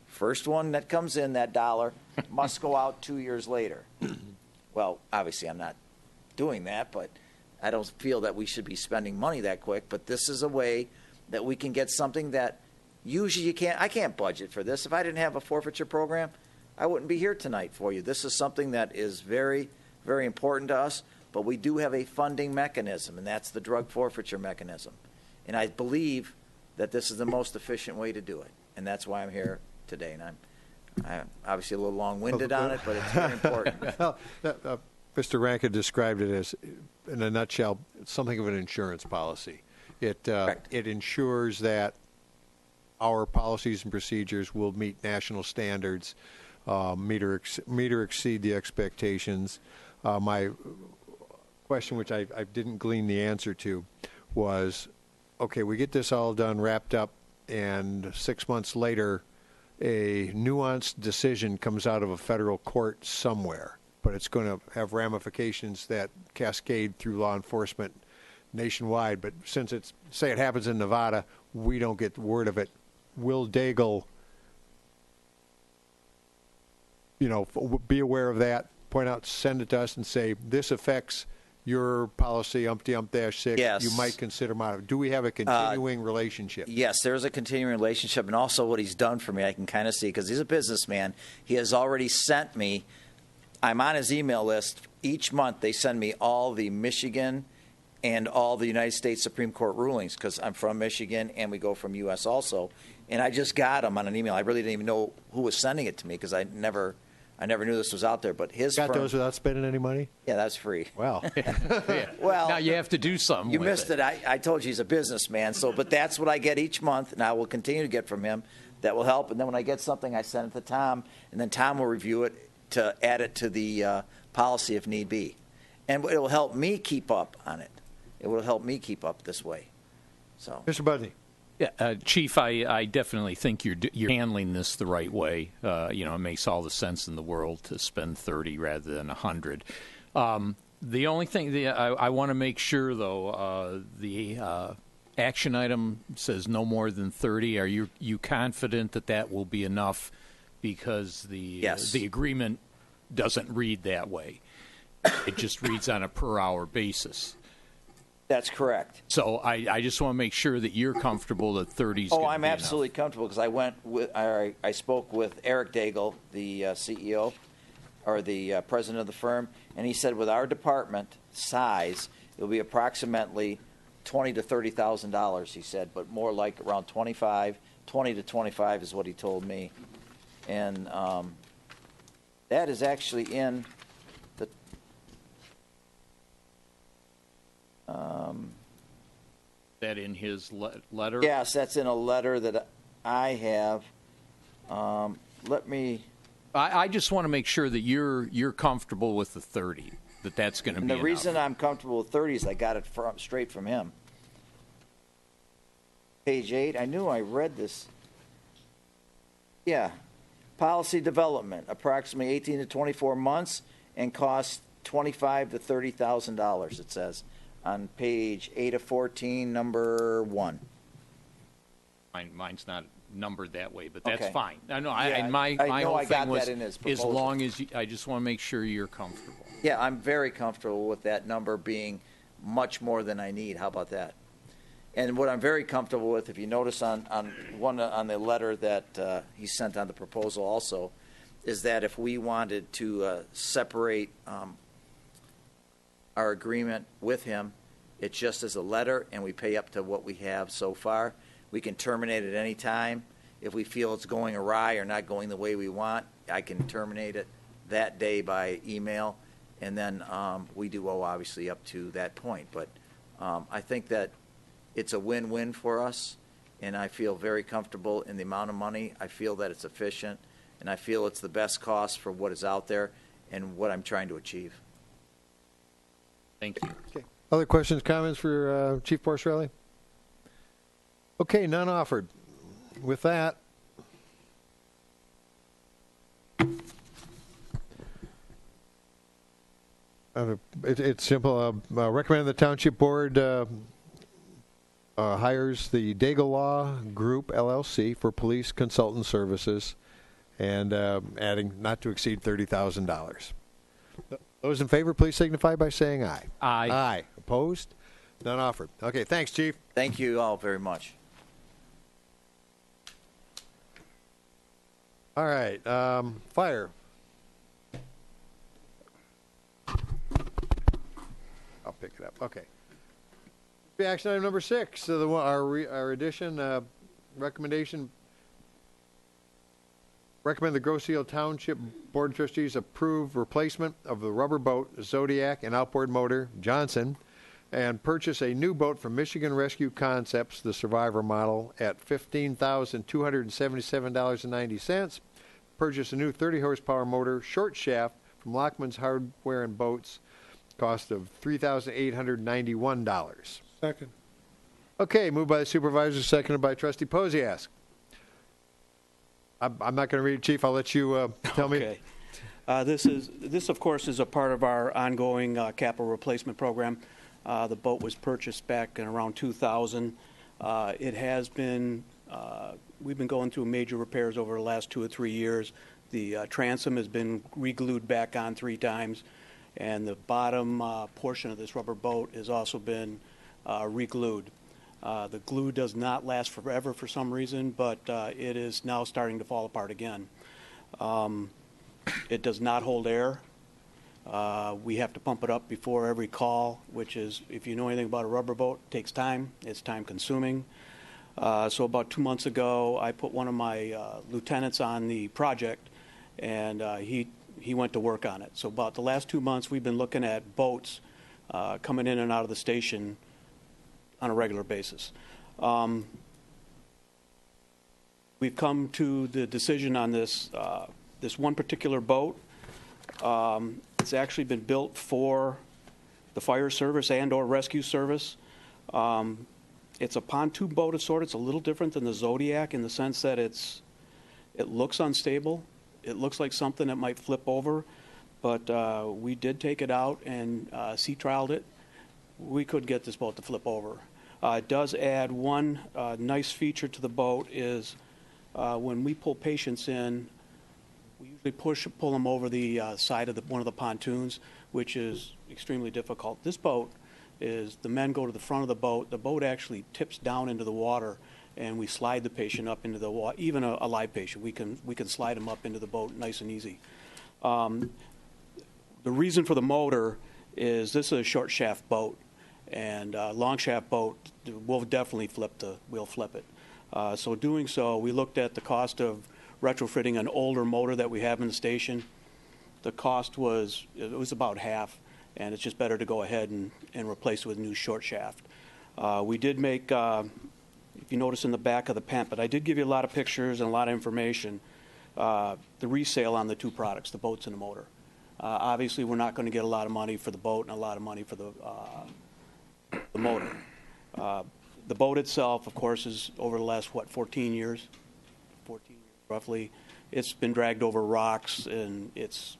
first one that comes in, that dollar, must go out 2 years later. Well, obviously I'm not doing that, but I don't feel that we should be spending money that quick, but this is a way that we can get something that usually I can't budget for this. If I didn't have a forfeiture program, I wouldn't be here tonight for you. This is something that is very, very important to us, but we do have a funding mechanism, and that's the drug forfeiture mechanism. And I believe that this is the most efficient way to do it, and that's why I'm here today. And I'm obviously a little long-winded on it, but it's very important. Well, Mr. Rankin described it as, in a nutshell, something of an insurance policy. It ensures that our policies and procedures will meet national standards, meet or exceed the expectations. My question, which I didn't glean the answer to, was, okay, we get this all done, wrapped up, and 6 months later, a nuanced decision comes out of a federal court somewhere, but it's going to have ramifications that cascade through law enforcement nationwide. But since say it happens in Nevada, we don't get word of it. Will Daigle, be aware of that, point out, send it to us and say, this affects your policy, umpty-ump-6. Yes. You might consider modifying. Do we have a continuing relationship? Yes, there is a continuing relationship, and also what he's done for me, I can kind of see, because he's a businessman. He has already sent me, I'm on his email list. Each month they send me all the Michigan and all the United States Supreme Court rulings, because I'm from Michigan and we go from U.S. also. And I just got them on an email. I really didn't even know who was sending it to me because I never knew this was out there. But his got firm, those without spending any money? Yeah, that's free. Wow. Well, now you have to do something. You with missed it. I told you he's a businessman. But that's what I get each month, and I will continue to get from him. That will help. And then when I get something, I send it to Tom, and then Tom will review it to add it to the policy if need be. And it will help me keep up on it. It will help me keep up this way. So, Mr. Budney. Yeah, Chief, I definitely think you're handling this the right way. It makes all the sense in the world to spend 30 rather than 100. The only thing I want to make sure, though, the action item says no more than 30. Are you confident that will be enough? Because the agreement doesn't read that way. It just reads on a per-hour basis. That's correct. So I just want to make sure that you're comfortable that 30 is going to be I'm absolutely comfortable because I spoke with Eric Daigle, the CEO or the president of the firm, and he said with our department size, it will be approximately $20,000 to $30,000. He said, but more like around 20 to 25 is what he told me, and that is actually in the. That in his letter? Yes, that's in a letter that I have. Let me. I just want to make sure that you're comfortable with the 30. That's going to be the enough. reason I'm comfortable with 30 is I got it straight from him. Page 8. I knew I read this. Yeah, policy development, approximately 18 to 24 months, and costs $25,000 to $30,000. It says on page 8 of 14, number 1. Mine's not numbered that way, but that's Okay. fine. I know. Yeah, my I know whole I got thing was that in his as proposal. long as I just want to make sure you're comfortable. Yeah, I'm very comfortable with that number being much more than I need. How about that? And what I'm very comfortable with, if you notice on the letter that he sent on the proposal also, is that if we wanted to separate our agreement with him, it's just as a letter, and we pay up to what we have so far. We can terminate at any time. If we feel it's going awry or not going the way we want, I can terminate it that day by email, and then we do owe obviously up to that point. But I think that it's a win-win for us, and I feel very comfortable in the amount of money. I feel that it's efficient, and I feel it's the best cost for what is out there and what I'm trying to achieve. Thank you. Okay. Other questions, comments for Chief Porcelli? Okay, none offered. With that, it's simple. Recommend the Township Board hires the Daigle Law Group, LLC, for police consultant services, and adding not to exceed $30,000. Those in favor, please signify by saying aye. Aye. Aye. Opposed? None offered. Okay, thanks, Chief. Thank you all very much. All right, fire. I'll pick it up. Okay. Action item number 6, our addition, recommendation. Recommend the Grosse Ile Township Board of Trustees approve replacement of the rubber boat Zodiac and outboard motor Johnson, and purchase a new boat from Michigan Rescue Concepts, the Survivor model, at $15,277.90. Purchase a new 30-horsepower motor short shaft from Lockman's Hardware and Boats, cost of $3,891. Second. Okay, moved by the supervisor, seconded by Trustee Posiask. I'm not going to read it, Chief. I'll let you tell me. Okay. This, of course, is a part of our ongoing capital replacement program. The boat was purchased back in around 2000. It has been, we've been going through major repairs over the last 2 or 3 years. The transom has been re-glued back on 3 times, and the bottom portion of this rubber boat has also been re-glued. The glue does not last forever for some reason, but it is now starting to fall apart again. It does not hold air. We have to pump it up before every call, which is, if you know anything about a rubber boat, it takes time. It's time consuming. So about 2 months ago, I put one of my lieutenants on the project, and he went to work on it. So about the last 2 months, we've been looking at boats coming in and out of the station on a regular basis. We've come to the decision on this one particular boat. It's actually been built for the fire service and or rescue service. It's a pontoon boat of sort. It's a little different than the Zodiac in the sense that it looks unstable. It looks like something that might flip over, but we did take it out and sea trialed it. We could get this boat to flip over. It does add one nice feature to the boat is when we pull patients in, we usually pull them over the side of one of the pontoons, which is extremely difficult. This boat is the men go to the front of the boat actually tips down into the water, and we slide the patient up into the water. Even a live patient, we can slide them up into the boat nice and easy. The reason for the motor is this is a short shaft boat, and long shaft boat will definitely we'll flip it. So doing so, we looked at the cost of retrofitting an older motor that we have in the station. The cost was about half, and it's just better to go ahead and replace it with a new short shaft. We did make, if you notice in the back of the pamphlet, I did give you a lot of pictures and a lot of information, the resale on the 2 products, the boats and the motor. Obviously, we're not going to get a lot of money for the boat and a lot of money for the motor. The boat itself, of course, is over the last, 14 years? 14 years, roughly. It's been dragged over rocks, and it's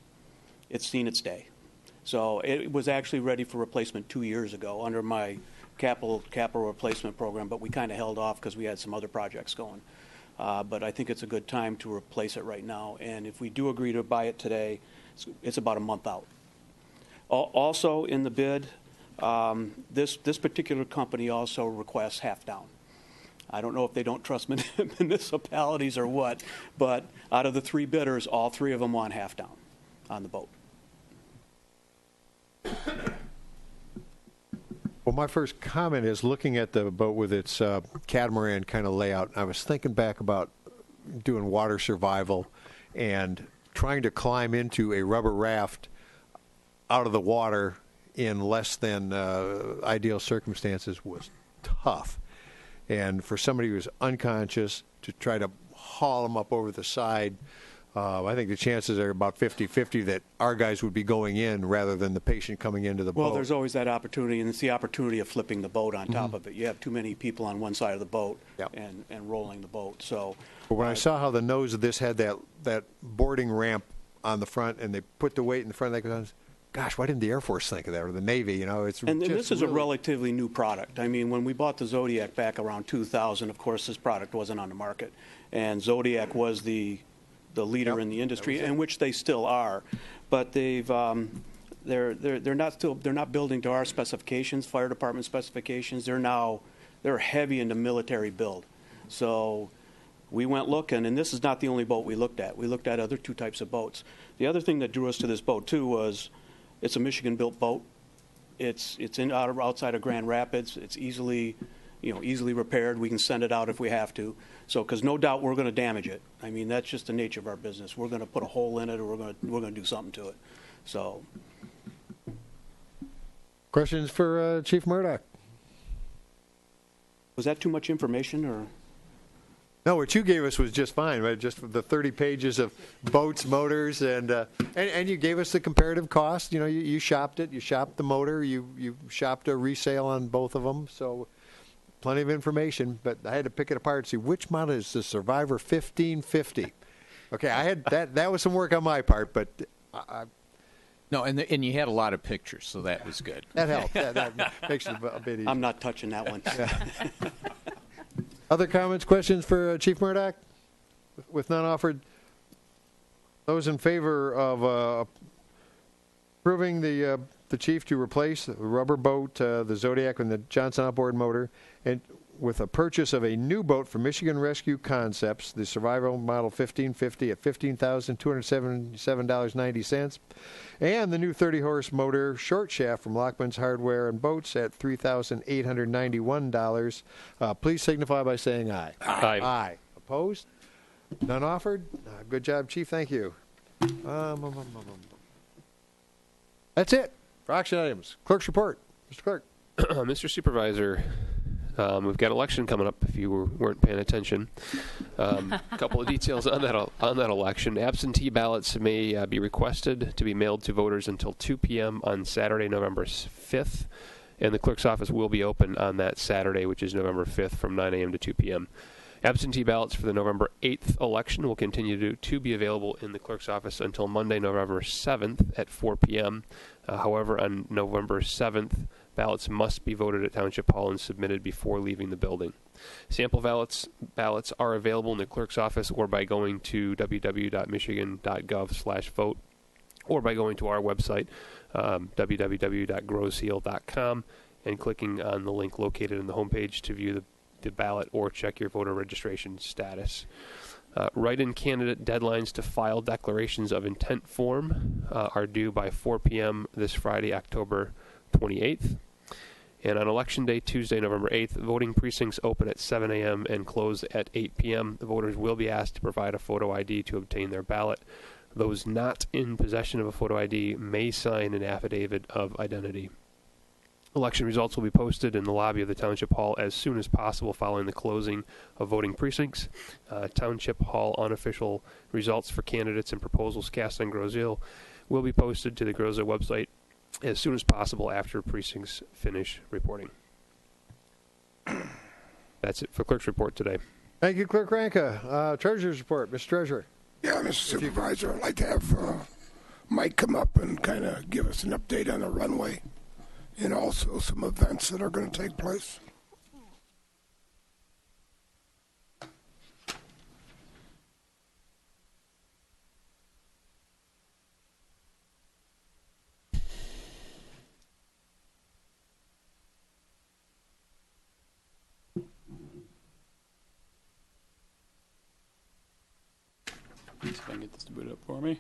seen its day. So it was actually ready for replacement 2 years ago under my capital replacement program, but we kind of held off because we had some other projects going. But I think it's a good time to replace it right now. And if we do agree to buy it today, it's about a month out. Also in the bid, This particular company also requests half down. I don't know if they don't trust municipalities or what, but out of the 3 bidders, all 3 of them want half down on the boat. Well, my first comment is looking at the boat with its catamaran kind of layout. I was thinking back about doing water survival and trying to climb into a rubber raft out of the water in less than ideal circumstances was tough. And for somebody who's unconscious to try to haul them up over the side, I think the chances are about 50-50 that our guys would be going in rather than the patient coming into the boat. Well, there's always that opportunity, and it's the opportunity of flipping the boat on top of it. You have too many people on one side of the boat and rolling the boat. So, but when I saw how the nose of this had that boarding ramp on the front, and they put the weight in the front, like, gosh, why didn't the Air Force think of that, or the Navy? You know, it's and just this is really a relatively new product. I mean, when we bought the Zodiac back around 2000, of course, this product wasn't on the market, and Zodiac was the leader in the industry, and which they still are. But they're not building to our specifications, fire department specifications. They're heavy into military build. So we went looking, and this is not the only boat we looked at. We looked at other 2 types of boats. The other thing that drew us to this boat too was it's a Michigan-built boat. It's outside of Grand Rapids. It's easily repaired. We can send it out if we have to. So, because no doubt we're going to damage it. I mean, that's just the nature of our business. We're going to put a hole in it, or we're going to do something to it. So, questions for Chief Murdoch? was that too much information, or? No, what you gave us was just fine, right? Just the 30 pages of boats, motors, and you gave us the comparative cost. You know, you shopped it. You shopped the motor. You shopped a resale on both of them. So plenty of information. But I had to pick it apart and see which model is the Survivor 1550. Okay, I had that was some work on my part, but No, and you had a lot of pictures, so that was good. that helped. That makes it a bit easier. I'm not touching that one. Other comments, questions for Chief Murdoch? With none offered, those in favor of approving the chief to replace the rubber boat, the Zodiac, and the Johnson outboard motor, and with a purchase of a new boat from Michigan Rescue Concepts, the Survival Model 1550 at $15,277.90, and the new 30-horse motor short shaft from Lockman's Hardware and Boats at $3,891. Please signify by saying aye. Aye. Aye. Opposed? None offered? Good job, Chief. Thank you. That's it for action items. Clerk's report. Mr. Clerk. Mr. Supervisor, we've got election coming up if you weren't paying attention. A couple of details on that election. Absentee ballots may be requested to be mailed to voters until 2 p.m. on Saturday, November 5th, and the clerk's office will be open on that Saturday, which is November 5th, from 9 a.m. to 2 p.m. Absentee ballots for the November 8th election will continue to be available in the clerk's office until Monday, November 7th at 4 p.m. However, on November 7th, ballots must be voted at Township Hall and submitted before leaving the building. Sample ballots are available in the clerk's office or by going to www.michigan.gov/vote or by going to our website, www.growsheal.com, and clicking on the link located in the homepage to view the ballot or check your voter registration status. Write-in candidate deadlines to file declarations of intent form are due by 4 p.m. this Friday, October 28th. And on Election Day, Tuesday, November 8th, voting precincts open at 7 a.m. and close at 8 p.m. The voters will be asked to provide a photo ID to obtain their ballot. Those not in possession of a photo ID may sign an affidavit of identity. Election results will be posted in the lobby of the Township Hall as soon as possible following the closing of voting precincts. Township Hall unofficial results for candidates and proposals cast on Groseal will be posted to the Groseal website as soon as possible after precincts finish reporting. That's it for Clerk's Report today. Thank you, Clerk Ranka. Treasurer's Report. Mr. Treasurer. Yeah, Mr. Supervisor, I'd like to have Mike come up and kind of give us an update on the runway and also some events that are going to take place. if I can get this to boot up for me.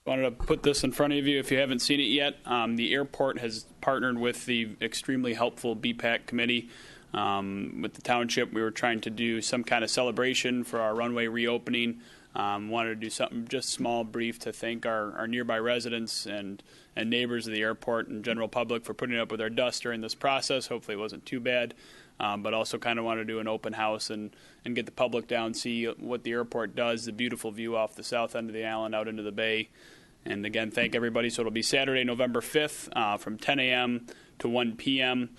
Wanted to put this in front of you if you haven't seen it yet. The airport has partnered with the extremely helpful BPAC committee. With the township, we were trying to do some kind of celebration for our runway reopening. Wanted to do something just small, brief, to thank our nearby residents and neighbors of the airport and general public for putting up with our dust during this process. Hopefully it wasn't too bad. But also kind of want to do an open house and get the public down, see what the airport does, the beautiful view off the south end of the island out into the bay. And again, thank everybody. So it'll be Saturday, November 5th from 10 a.m. to 1 p.m.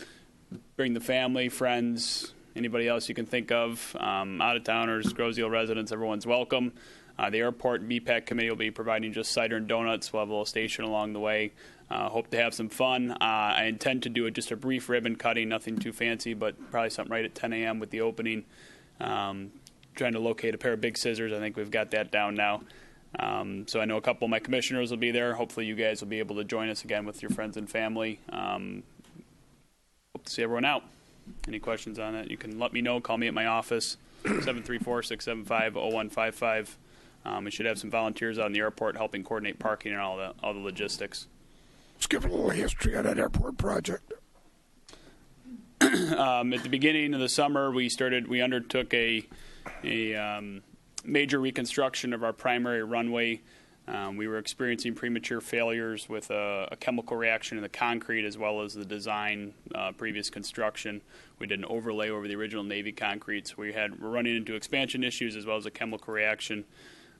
Bring the family, friends, anybody else you can think of, out-of-towners, Groseal residents, everyone's welcome. The airport BPAC committee will be providing just cider and donuts. We'll have a little station along the way. Hope to have some fun. I intend to do just a brief ribbon cutting, nothing too fancy, but probably something right at 10 a.m. with the opening. Trying to locate a pair of big scissors. I think we've got that down now. So I know a couple of my commissioners will be there. Hopefully you guys will be able to join us again with your friends and family. Hope to see everyone out. Any questions on that? You can let me know. Call me at my office, 734-675-0155. We should have some volunteers out in the airport helping coordinate parking and all the logistics. Let's give a little history on that airport project. At the beginning of the summer, we undertook a major reconstruction of our primary runway. We were experiencing premature failures with a chemical reaction in the concrete as well as the design previous construction. We did an overlay over the original Navy concrete, so we're running into expansion issues as well as a chemical reaction.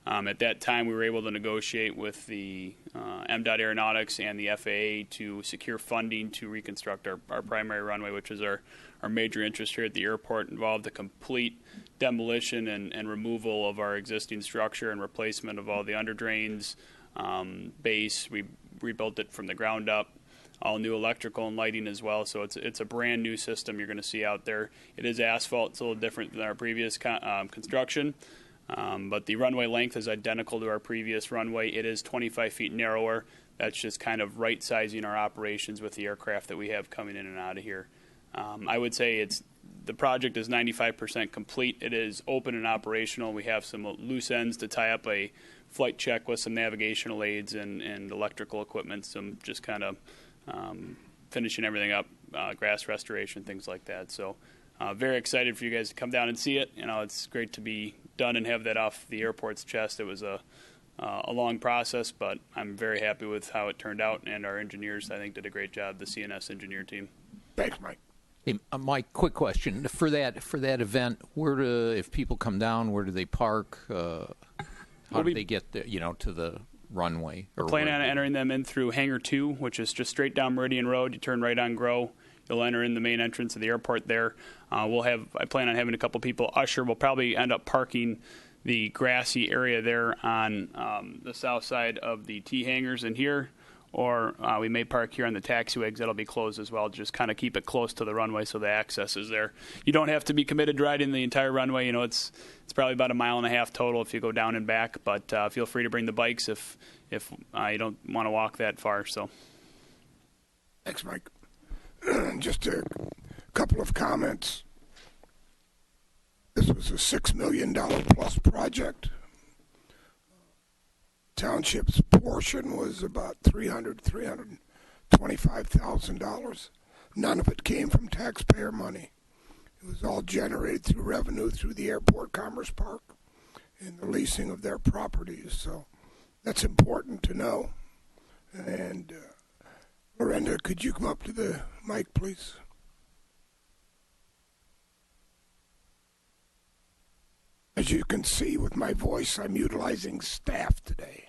At that time, we were able to negotiate with the MDOT Aeronautics and the FAA to secure funding to reconstruct our primary runway, which is our major interest here at the airport. Involved a complete demolition and removal of our existing structure and replacement of all the under drains, base. We rebuilt it from the ground up. All new electrical and lighting as well, so it's a brand new system you're going to see out there. It is asphalt, it's a little different than our previous construction. But the runway length is identical to our previous runway. It is 25 feet narrower. That's just kind of right-sizing our operations with the aircraft that we have coming in and out of here. I would say the project is 95% complete. It is open and operational. We have some loose ends to tie up a flight check with some navigational aids and electrical equipment, some just kind of finishing everything up, grass restoration, things like that. So very excited for you guys to come down and see it. It's great to be done and have that off the airport's chest. It was a long process, but I'm very happy with how it turned out, and our engineers, I think, did a great job, the CNS engineer team. Thanks, Mike. Hey, Mike, quick question. For that event, if people come down, where do they park? How do they get there, to the runway? We're planning on entering them in through Hangar 2, which is just straight down Meridian Road. You turn right on Grow. You'll enter in the main entrance of the airport there. I plan on having a couple people usher. We'll probably end up parking the grassy area there on the south side of the T hangars in here, or we may park here on the taxiway because that'll be closed as well. Just kind of keep it close to the runway so the access is there. You don't have to be committed to riding the entire runway. It's probably about 1.5 miles total if you go down and back, but feel free to bring the bikes if you don't want to walk that far. So, Thanks, Mike. Just a couple of comments. This was a $6 million plus project. Township's portion was about $325,000. None of it came from taxpayer money. It was all generated through revenue through the Airport Commerce Park and the leasing of their properties. So that's important to know. And Miranda, could you come up to the mic, please? As you can see with my voice, I'm utilizing staff today.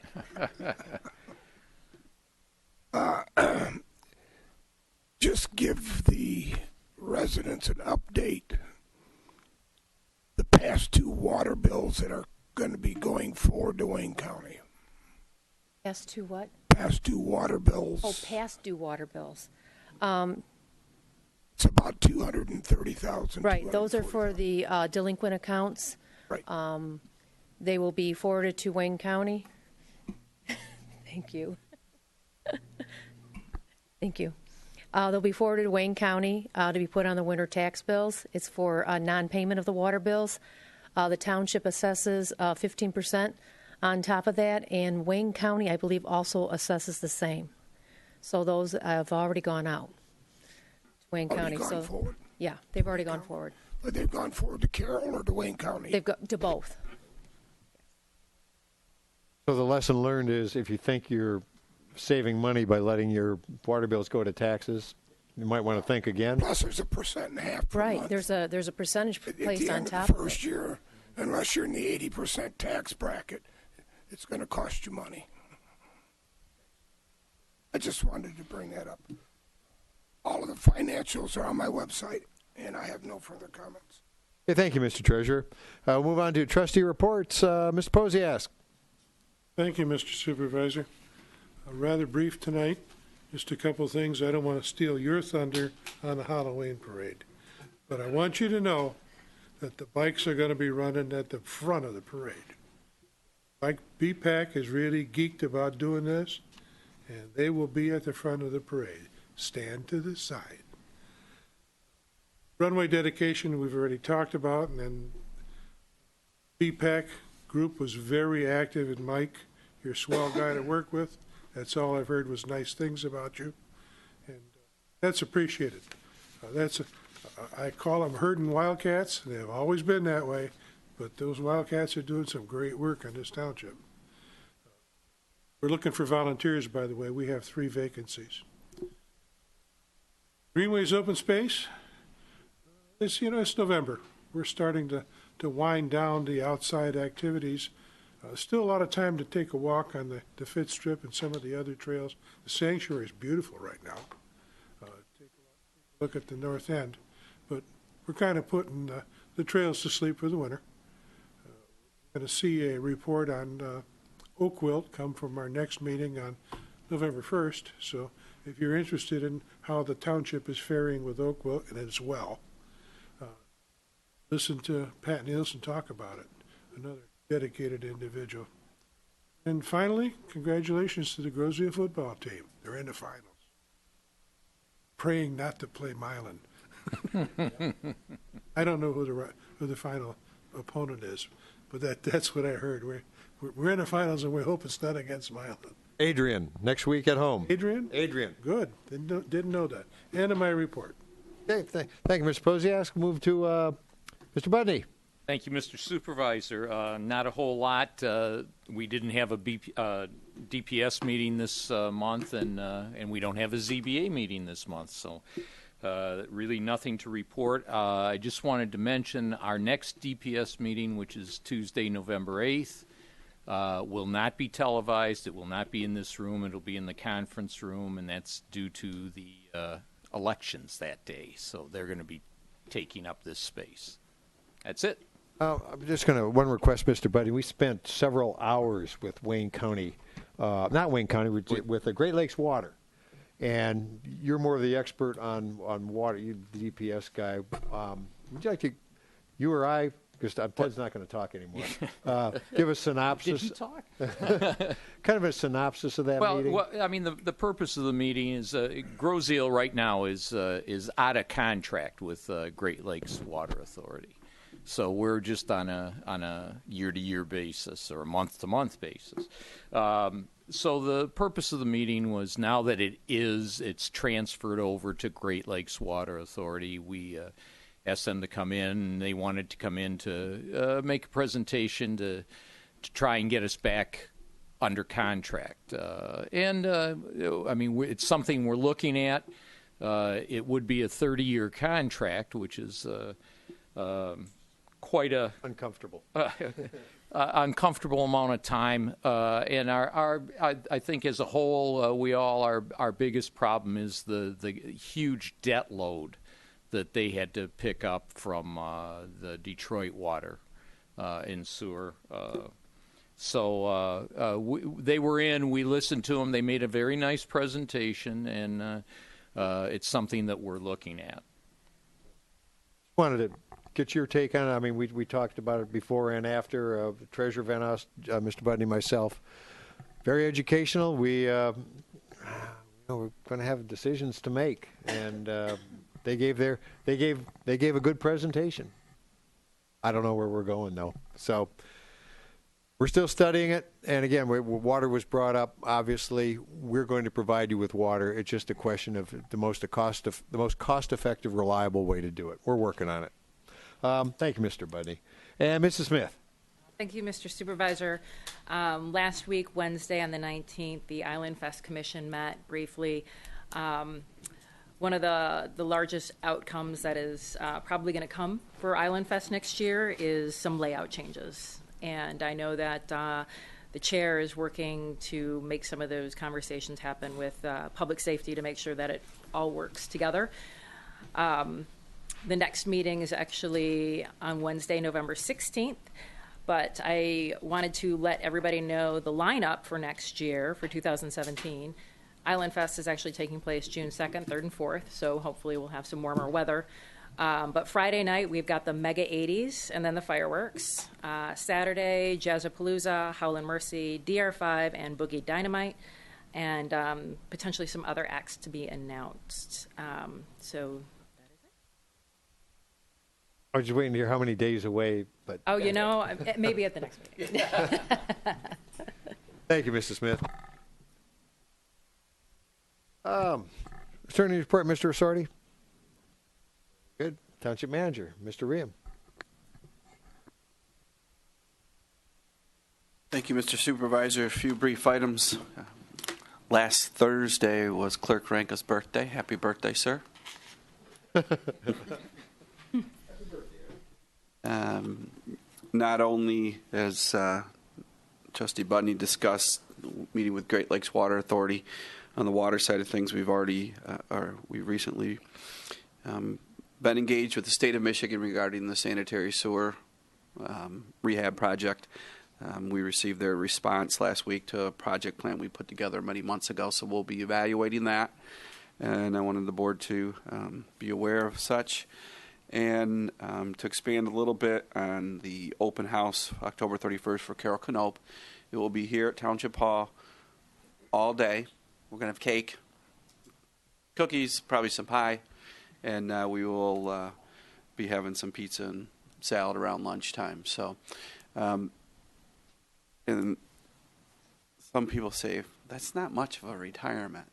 Just give the residents an update. The past 2 water bills that are going to be going forward to Wayne County. Past 2 what? Past 2 water bills. Oh, past due water bills. It's about $230,000. Right, those are for the delinquent accounts. Right. They will be forwarded to Wayne County. Thank you. Thank you. They'll be forwarded to Wayne County to be put on the winter tax bills. It's for non-payment of the water bills. The township assesses 15% on top of that, and Wayne County, I believe, also assesses the same. So those have already gone out to Wayne County. Gone forward. Yeah, they've already gone forward. But they've gone forward to Carroll or to Wayne County? They've got to both. So the lesson learned is if you think you're saving money by letting your water bills go to taxes, you might want to think again. Plus, there's a 1.5% per Right. month. There's a percentage At placed the on end top of the of first it. year, unless you're in the 80% tax bracket, it's going to cost you money. I just wanted to bring that up. All of the financials are on my website, and I have no further comments. Okay, thank you, Mr. Treasurer. We'll move on to trustee reports. Mr. Posiask. Thank you, Mr. Supervisor. Rather brief tonight. Just a couple of things. I don't want to steal your thunder on the Halloween parade. But I want you to know that the bikes are going to be running at the front of the parade. Bike BPAC is really geeked about doing this, and they will be at the front of the parade. Stand to the side. Runway dedication we've already talked about, and then BPAC group was very active, and Mike, you're a swell guy to work with. That's all I've heard was nice things about you, and that's appreciated. I call them herding wildcats. They've always been that way, but those wildcats are doing some great work on this township. We're looking for volunteers, by the way. We have 3 vacancies. Greenways Open Space. It's November. We're starting to wind down the outside activities. Still a lot of time to take a walk on the Fifth Strip and some of the other trails. The sanctuary is beautiful right now. Take a look at the north end. But we're kind of putting the trails to sleep for the winter. We're going to see a report on oak wilt come from our next meeting on November 1st. So if you're interested in how the township is faring with oak wilt, and as well, listen to Pat Nielsen talk about it, another dedicated individual. And finally, congratulations to the Grosville football team. They're in the finals. Praying not to play Milan. I don't know who the final opponent is, but that's what I heard. We're in the finals, and we hope it's not against Milan. Adrian, next week at home. Adrian? Adrian. Good. Didn't know that. End of my report. Okay, thank you, Mr. Posiask. Move to Mr. Budney. Thank you, Mr. Supervisor. Not a whole lot. We didn't have a DPS meeting this month, and we don't have a ZBA meeting this month, so really nothing to report. I just wanted to mention our next DPS meeting, which is Tuesday, November 8th, will not be televised. It will not be in this room. It'll be in the conference room, and that's due to the elections that day, so they're going to be taking up this space. That's it. I'm just going to, one request, Mr. Buddy. We spent several hours with Wayne County, not Wayne County, with the Great Lakes Water. And you're more of the expert on water, you're the DPS guy. Would you like to, you or I, because Ted's not going to talk anymore, give a synopsis? Did he talk? Kind of a synopsis of that meeting? Well, I mean, the purpose of the meeting is Grosville right now is out of contract with Great Lakes Water Authority. So we're just on a year-to-year basis or a month-to-month basis. So the purpose of the meeting was now that it's transferred over to Great Lakes Water Authority. We asked them to come in, and they wanted to come in to make a presentation to try and get us back under contract. I mean, it's something we're looking at. It would be a 30-year contract, which is quite a uncomfortable uncomfortable amount of time, and I think as a whole, our biggest problem is the huge debt load that they had to pick up from the Detroit water and sewer. They were in. We listened to them. They made a very nice presentation, and it's something that we're looking at. Wanted to get your take on it. I mean, we talked about it before and after. Treasurer Van Ost, Mr. Budney, myself. Very educational. We we're going to have decisions to make, and they gave a good presentation. I don't know where we're going though, so we're still studying it. And again, water was brought up. Obviously, we're going to provide you with water. It's just a question of the most cost-effective, reliable way to do it. We're working on it. Thank you, Mr. Budney. And Mrs. Smith. Thank you, Mr. Supervisor. Last week, Wednesday on the 19th, the Island Fest Commission met briefly. One of the largest outcomes that is probably going to come for Island Fest next year is some layout changes. And I know that the chair is working to make some of those conversations happen with public safety to make sure that it all works together. The next meeting is actually on Wednesday, November 16th. But I wanted to let everybody know the lineup for next year, for 2017. Island Fest is actually taking place June 2nd, 3rd, and 4th, so hopefully we'll have some warmer weather. But Friday night, we've got the Mega 80s and then the fireworks. Saturday, Jazzapalooza, Howlin' Mercy, DR5, and Boogie Dynamite, and potentially some other acts to be announced. So that is it. I was just waiting to hear how many days away, but... Oh, maybe at the next meeting. Thank you, Mrs. Smith. Attorney report, Mr. Assorti. Good. Township Manager, Mr. Riem. Thank you, Mr. Supervisor. A few brief items. Last Thursday was Clerk Ranka's birthday. Happy birthday, sir. Not only as Trustee Budney discussed, meeting with Great Lakes Water Authority on the water side of things, we recently been engaged with the state of Michigan regarding the sanitary sewer rehab project. We received their response last week to a project plan we put together many months ago, so we'll be evaluating that. And I wanted the board to be aware of such. And to expand a little bit on the open house, October 31st for Carol Knope. It will be here at Township Hall all day. We're going to have cake, cookies, probably some pie, and we will be having some pizza and salad around lunchtime. So, and some people say, that's not much of a retirement.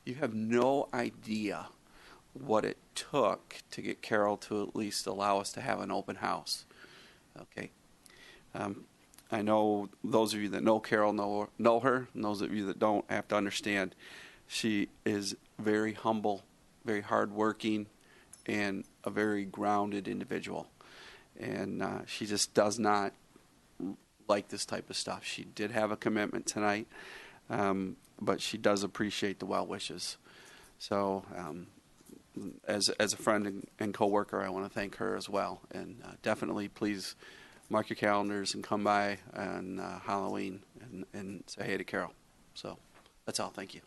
You have no idea what it took to get Carol to at least allow us to have an open house. Okay. I know those of you that know Carol know her, and those of you that don't have to understand she is very humble, very hardworking, and a very grounded individual. And she just does not like this type of stuff. She did have a commitment tonight, but she does appreciate the well wishes. So as a friend and coworker, I want to thank her as well. And definitely please mark your calendars and come by on Halloween and say hey to Carol. So that's all. Thank you.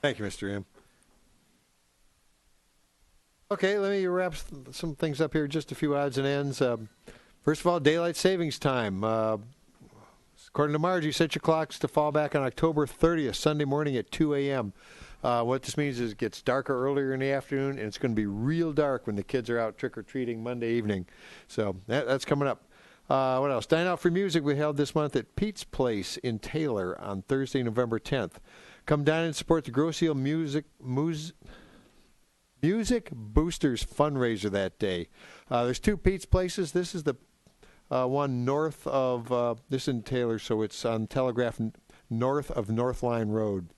Thank you, Mr. M. Okay, let me wrap some things up here, just a few odds and ends. First of all, daylight savings time. According to Margie, set your clocks to fall back on October 30th, Sunday morning at 2 a.m. What this means is it gets darker earlier in the afternoon, and it's going to be real dark when the kids are out trick-or-treating Monday evening. So that's coming up. What else? Dine Out for Music we held this month at Pete's Place in Taylor on Thursday, November 10th. Come down and support the Grosse Ile Music Boosters fundraiser that day. There's two Pete's Places. This is the one north of this in Taylor, so it's on Telegraph north of North Line Road.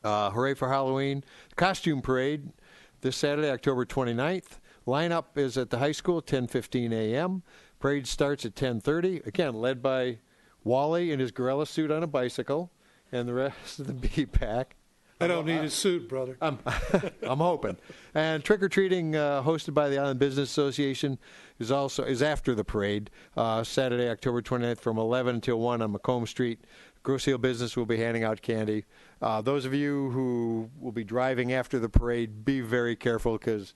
Hooray for Halloween. Costume Parade this Saturday, October 29th. Lineup is at the high school, 10:15 a.m. Parade starts at 10:30. Again, led by Wally in his gorilla suit on a bicycle and the rest of the B-Pack. I don't need a suit, brother. I'm hoping. And trick-or-treating hosted by the Island Business Association is after the parade, Saturday, October 29th from 11 until 1 on Macomb Street. Grosse Ile Business will be handing out candy. Those of you who will be driving after the parade, be very careful because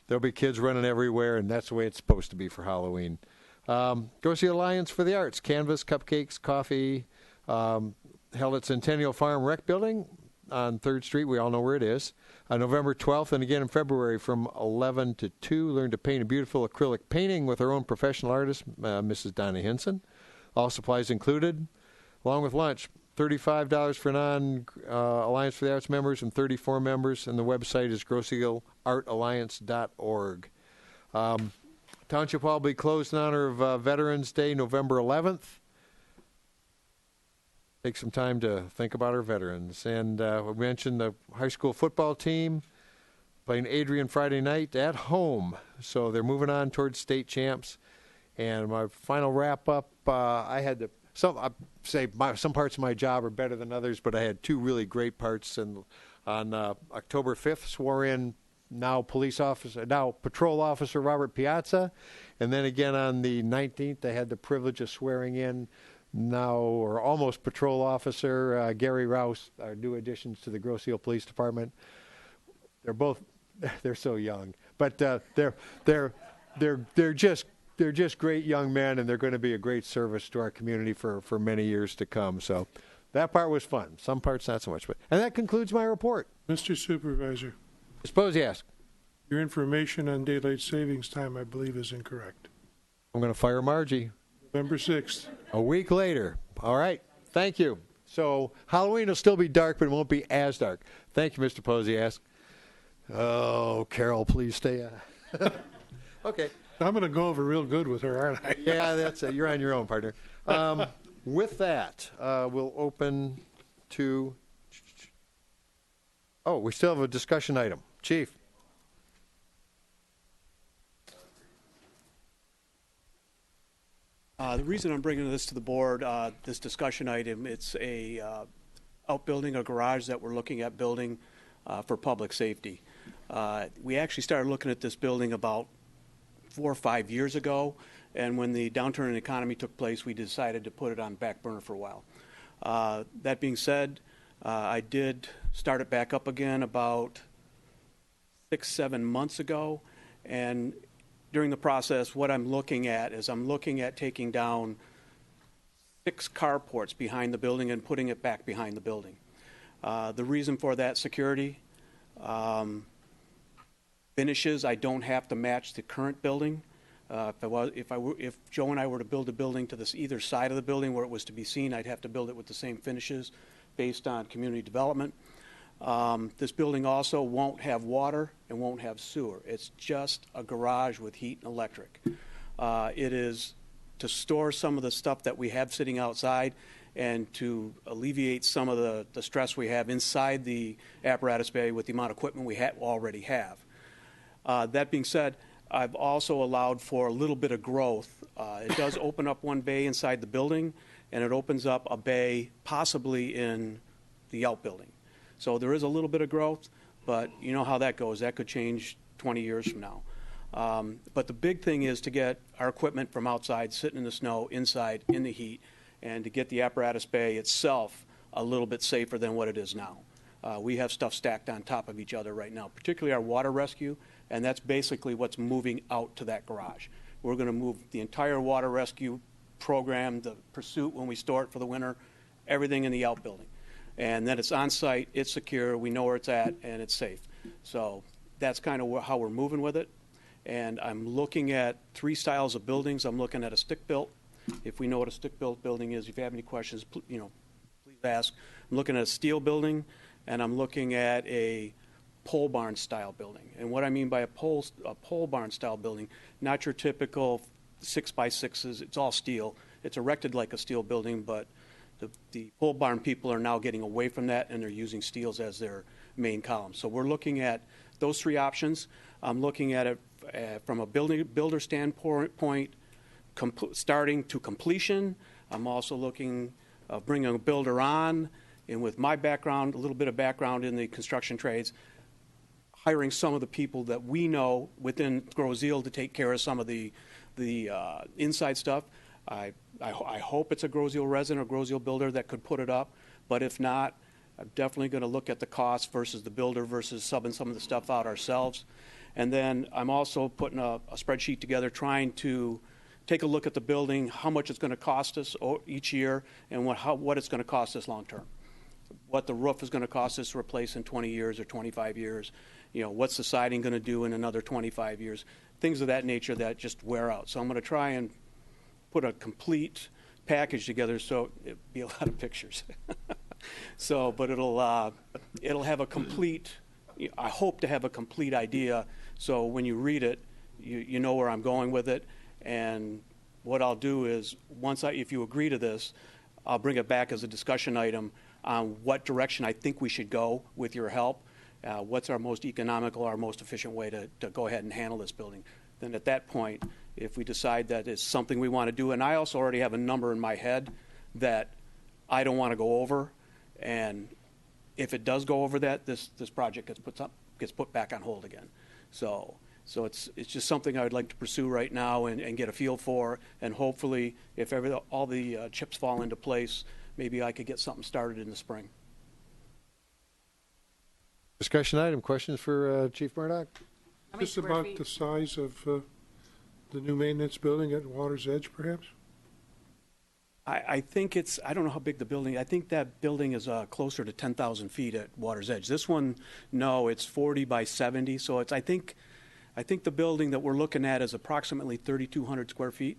there'll be kids running everywhere, and that's the way it's supposed to be for Halloween. Grosse Ile Alliance for the Arts, canvas, cupcakes, coffee, held at Centennial Farm Rec Building. on 3rd Street. We all know where it is. November 12th and again in February from 11 to 2. Learn to paint a beautiful acrylic painting with our own professional artist, Mrs. Donna Hinson. All supplies included, along with lunch. $35 for non-Alliance for the Arts members and 34 members, and the website is grosseagleartalliance.org. Township Hall will be closed in honor of Veterans Day, November 11th. Take some time to think about our veterans. And we mentioned the high school football team playing Adrian Friday night at home. So they're moving on towards state champs. And my final wrap-up, I had to some parts of my job are better than others, but I had 2 really great parts. And on October 5th, swore in now patrol officer Robert Piazza. And then again on the 19th, I had the privilege of swearing in now or almost patrol officer Gary Rouse, our new additions to the Grosse Ile Police Department. They're so young, but they're just great young men, and they're going to be a great service to our community for many years to come. So that part was fun. Some parts not so much. And that concludes my report. Mr. Supervisor. Suppose you ask. Your information on daylight savings time, I believe, is incorrect. I'm going to fire Margie. November 6th. A week later. All right. Thank you. So Halloween will still be dark, but it won't be as dark. Thank you, Mr. Posiask. Oh, Carol, please stay. Okay. I'm going to go over real good with her, aren't I? Yeah, that's it. You're on your own, partner. With that, we'll open to... Oh, we still have a discussion item. Chief. The reason I'm bringing this to the board, this discussion item, it's a outbuilding, a garage that we're looking at building for public safety. We actually started looking at this building about 4 or 5 years ago, and when the downturn in the economy took place, we decided to put it on back burner for a while. That being said, I did start it back up again about 6-7 months ago, and during the process, what I'm looking at is I'm looking at taking down 6 carports behind the building and putting it back behind the building. The reason for that, security. Finishes, I don't have to match the current building. If Joe and I were to build a building to this either side of the building where it was to be seen, I'd have to build it with the same finishes based on community development. This building also won't have water and won't have sewer. It's just a garage with heat and electric. It is to store some of the stuff that we have sitting outside and to alleviate some of the stress we have inside the apparatus bay with the amount of equipment we already have. That being said, I've also allowed for a little bit of growth. It does open up one bay inside the building, and it opens up a bay possibly in the outbuilding. So there is a little bit of growth, but you know how that goes. That could change 20 years from now. But the big thing is to get our equipment from outside, sitting in the snow, inside, in the heat, and to get the apparatus bay itself a little bit safer than what it is now. We have stuff stacked on top of each other right now, particularly our water rescue, and that's basically what's moving out to that garage. We're going to move the entire water rescue program, the pursuit when we store it for the winter, everything in the outbuilding. And then it's on site, it's secure, we know where it's at, and it's safe. So that's kind of how we're moving with it. And I'm looking at 3 styles of buildings. I'm looking at a stick-built. If we know what a stick-built building is, if you have any questions, please ask. I'm looking at a steel building, and I'm looking at a pole barn style building. And what I mean by a pole barn style building, not your typical 6x6s. It's all steel. It's erected like a steel building, but the pole barn people are now getting away from that, and they're using steels as their main column. So we're looking at those 3 options. I'm looking at it from a builder standpoint, starting to completion. I'm also looking of bringing a builder on, and with my background, a little bit of background in the construction trades, hiring some of the people that we know within Grosse Ile to take care of some of the inside stuff. I hope it's a Grosse Ile resident or Grosse Ile builder that could put it up, but if not, I'm definitely going to look at the cost versus the builder versus subbing some of the stuff out ourselves. And then I'm also putting a spreadsheet together trying to take a look at the building, how much it's going to cost us each year, and what it's going to cost us long term. what the roof is going to cost us to replace in 20 years or 25 years. What's the siding going to do in another 25 years? Things of that nature that just wear out. So I'm going to try and put a complete package together, so it'll be a lot of pictures. But it'll have a complete, I hope to have a complete idea, so when you read it, you know where I'm going with it. And what I'll do is, if you agree to this, I'll bring it back as a discussion item on what direction I think we should go with your help. What's our most economical, our most efficient way to go ahead and handle this building. Then at that point, if we decide that it's something we want to do, and I also already have a number in my head that I don't want to go over, and if it does go over that, this project gets put back on hold again. So it's just something I would like to pursue right now and get a feel for, and hopefully, if all the chips fall into place, maybe I could get something started in the spring. Discussion item. Questions for Chief Murdoch? Just about the size of the new maintenance building at Water's Edge, perhaps? I think I don't know how big the building, I think that building is closer to 10,000 feet at Water's Edge. This one, no, it's 40 by 70, so I think the building that we're looking at is approximately 3,200 square feet.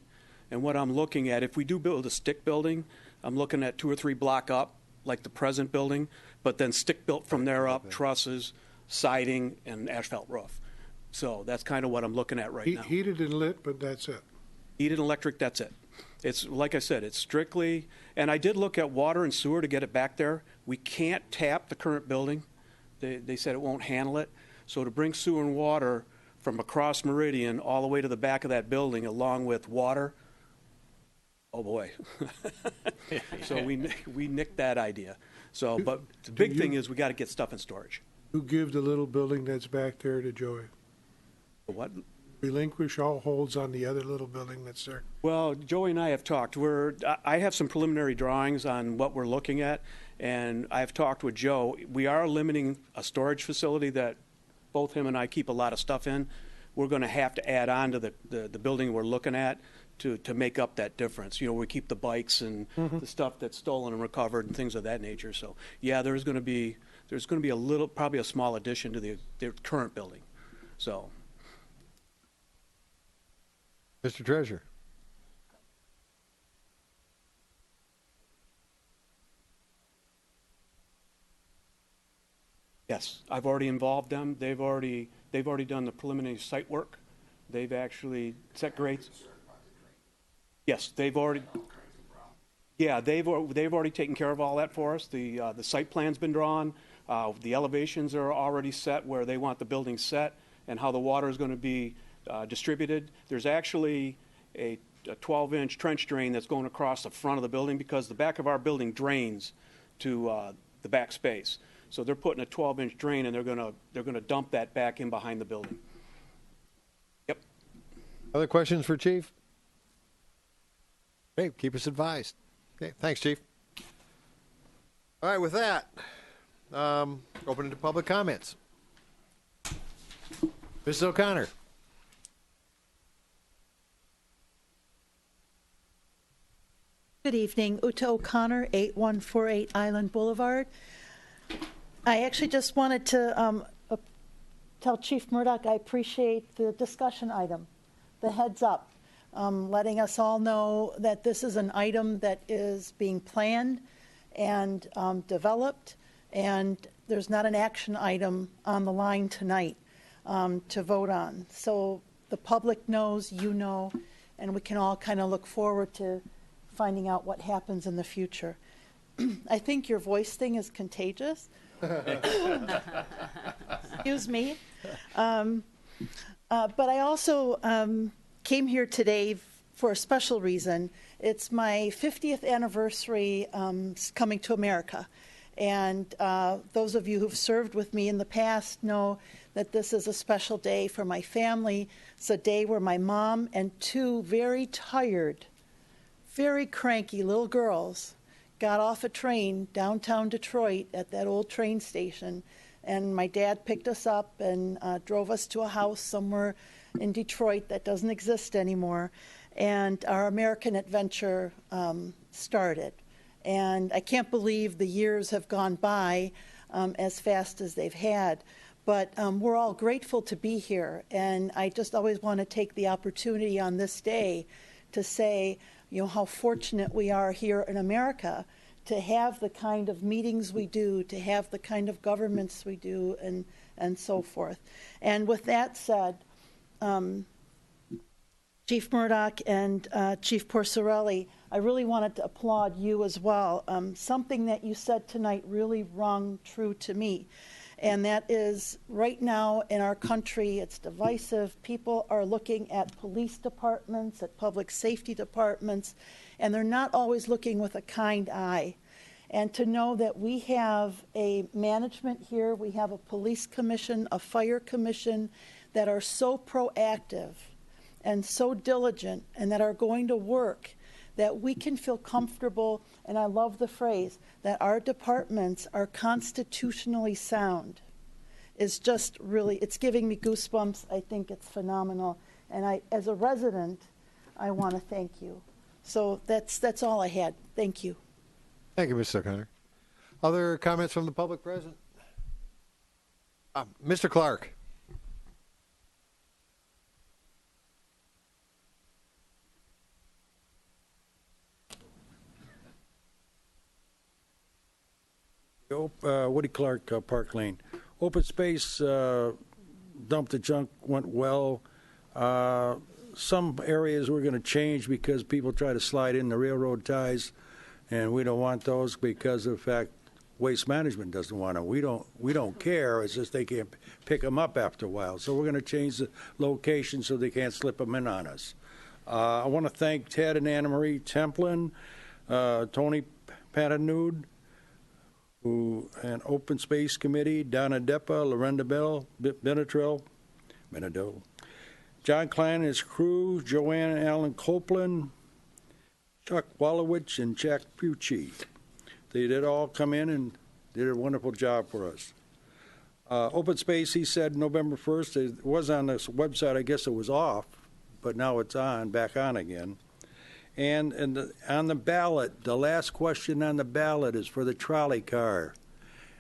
And what I'm looking at, if we do build a stick building, I'm looking at 2 or 3 block up, like the present building, but then stick built from there up, trusses, siding, and asphalt roof. So that's kind of what I'm looking at right now. Heated and lit, but that's it. Heated and electric, that's it. It's, like I said, it's strictly, and I did look at water and sewer to get it back there. We can't tap the current building. They said it won't handle it. So to bring sewer and water from across Meridian all the way to the back of that building, along with water, oh boy. So we nicked that idea. So, but the big thing is we got to get stuff in storage. Who give the little building that's back there to Joey? What? Relinquish all holds on the other little building that's there. Well, Joey and I have talked. I have some preliminary drawings on what we're looking at, and I've talked with Joe. We are limiting a storage facility that both him and I keep a lot of stuff in. We're going to have to add on to the building we're looking at to make up that difference. We keep the bikes and the stuff that's stolen and recovered and things of that nature. So, yeah, there's going to be a little, probably a small addition to the current building. So. Mr. Treasurer. Yes, I've already involved them. They've already done the preliminary site work. They've actually set grades. Yes, they've already. Yeah, they've already taken care of all that for us. The site plan's been drawn. The elevations are already set where they want the building set and how the water is going to be distributed. There's actually a 12-inch trench drain that's going across the front of the building because the back of our building drains to the back space. So they're putting a 12-inch drain and they're going to dump that back in behind the building. Yep. Other questions for Chief? Okay, keep us advised. Okay, thanks, Chief. All right, with that, open it to public comments. Mrs. O'Connor. Good evening. Uta O'Connor, 8148 Island Boulevard. I actually just wanted to tell Chief Murdoch I appreciate the discussion item, the heads up, letting us all know that this is an item that is being planned and developed, and there's not an action item on the line tonight to vote on. So the public knows, you know, and we can all kind of look forward to finding out what happens in the future. I think your voice thing is contagious. Excuse me. But I also came here today for a special reason. It's my 50th anniversary coming to America. And those of you who've served with me in the past know that this is a special day for my family. It's a day where my mom and 2 very tired, very cranky little girls got off a train downtown Detroit at that old train station, and my dad picked us up and drove us to a house somewhere in Detroit that doesn't exist anymore, and our American adventure started. And I can't believe the years have gone by as fast as they've had. But we're all grateful to be here. And I just always want to take the opportunity on this day to say, how fortunate we are here in America to have the kind of meetings we do, to have the kind of governments we do, and so forth. And with that said, Chief Murdoch and Chief Porcerelli, I really wanted to applaud you as well. Something that you said tonight really rung true to me, and that is right now in our country, it's divisive. People are looking at police departments, at public safety departments, and they're not always looking with a kind eye. And to know that we have a management here, we have a police commission, a fire commission that are so proactive and so diligent and that are going to work, that we can feel comfortable, and I love the phrase, that our departments are constitutionally sound, is just really, it's giving me goosebumps. I think it's phenomenal. And I, as a resident, I want to thank you. So that's all I had. Thank you. Thank you, Mr. O'Connor. Other comments from the public present? Mr. Clark. Woody Clark, Park Lane. Open space, dump the junk went well. Some areas we're going to change because people try to slide in the railroad ties, and we don't want those because of the fact Waste Management doesn't want them. We don't care. It's just they can't pick them up after a while. So we're going to change the location so they can't slip them in on us. I want to thank Ted and Anna Marie Templin, Tony Patanud, and Open Space Committee, Donna Deppa, Lorenda Bell, Benadryl, John Klein and his crew, Joanne and Alan Copeland, Chuck Wallowich, and Jack Pucci. They did all come in and did a wonderful job for us. Open Space, he said November 1st. It was on this website. I guess it was off, but now it's back on again. And on the ballot, the last question on the ballot is for the trolley car.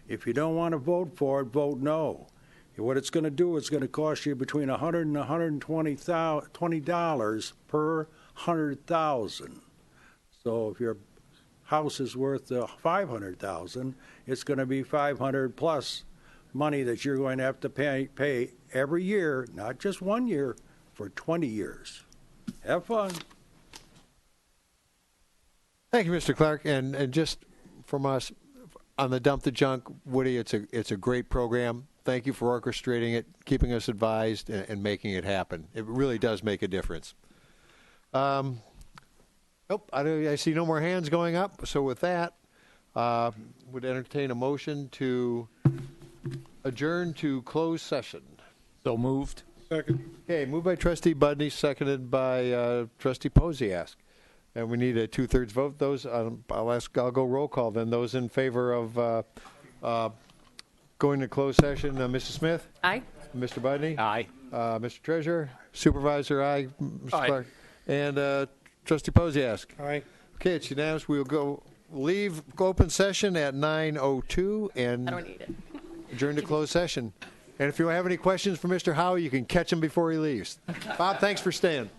If you don't want to vote for it, vote no. What it's going to do, it's going to cost you between $100 and $120 per 100,000. So if your house is worth $500,000, it's going to be $500 plus money that you're going to have to pay every year, not just 1 year, for 20 years. Have fun. Thank you, Mr. Clark. And just from us on the Dump the Junk, Woody, it's a great program. Thank you for orchestrating it, keeping us advised, and making it happen. It really does make a difference. I see no more hands going up. So with that, would entertain a motion to adjourn to closed session. So moved. Second. Okay, moved by Trustee Budney, seconded by Trustee Posiask. And we need a 2/3 vote. Those, I'll go roll call then. Those in favor of going to closed session, Mrs. Smith? Aye. Mr. Budney? Aye. Mr. Treasurer? Supervisor? Aye. Mr. Aye. Clark? And Trustee Posiask? Aye. Okay, it's unanimous. We'll leave open session at 9:02 and I don't need it. adjourn to closed session. And if you have any questions for Mr. Howe, you can catch him before he leaves. Bob, thanks for staying.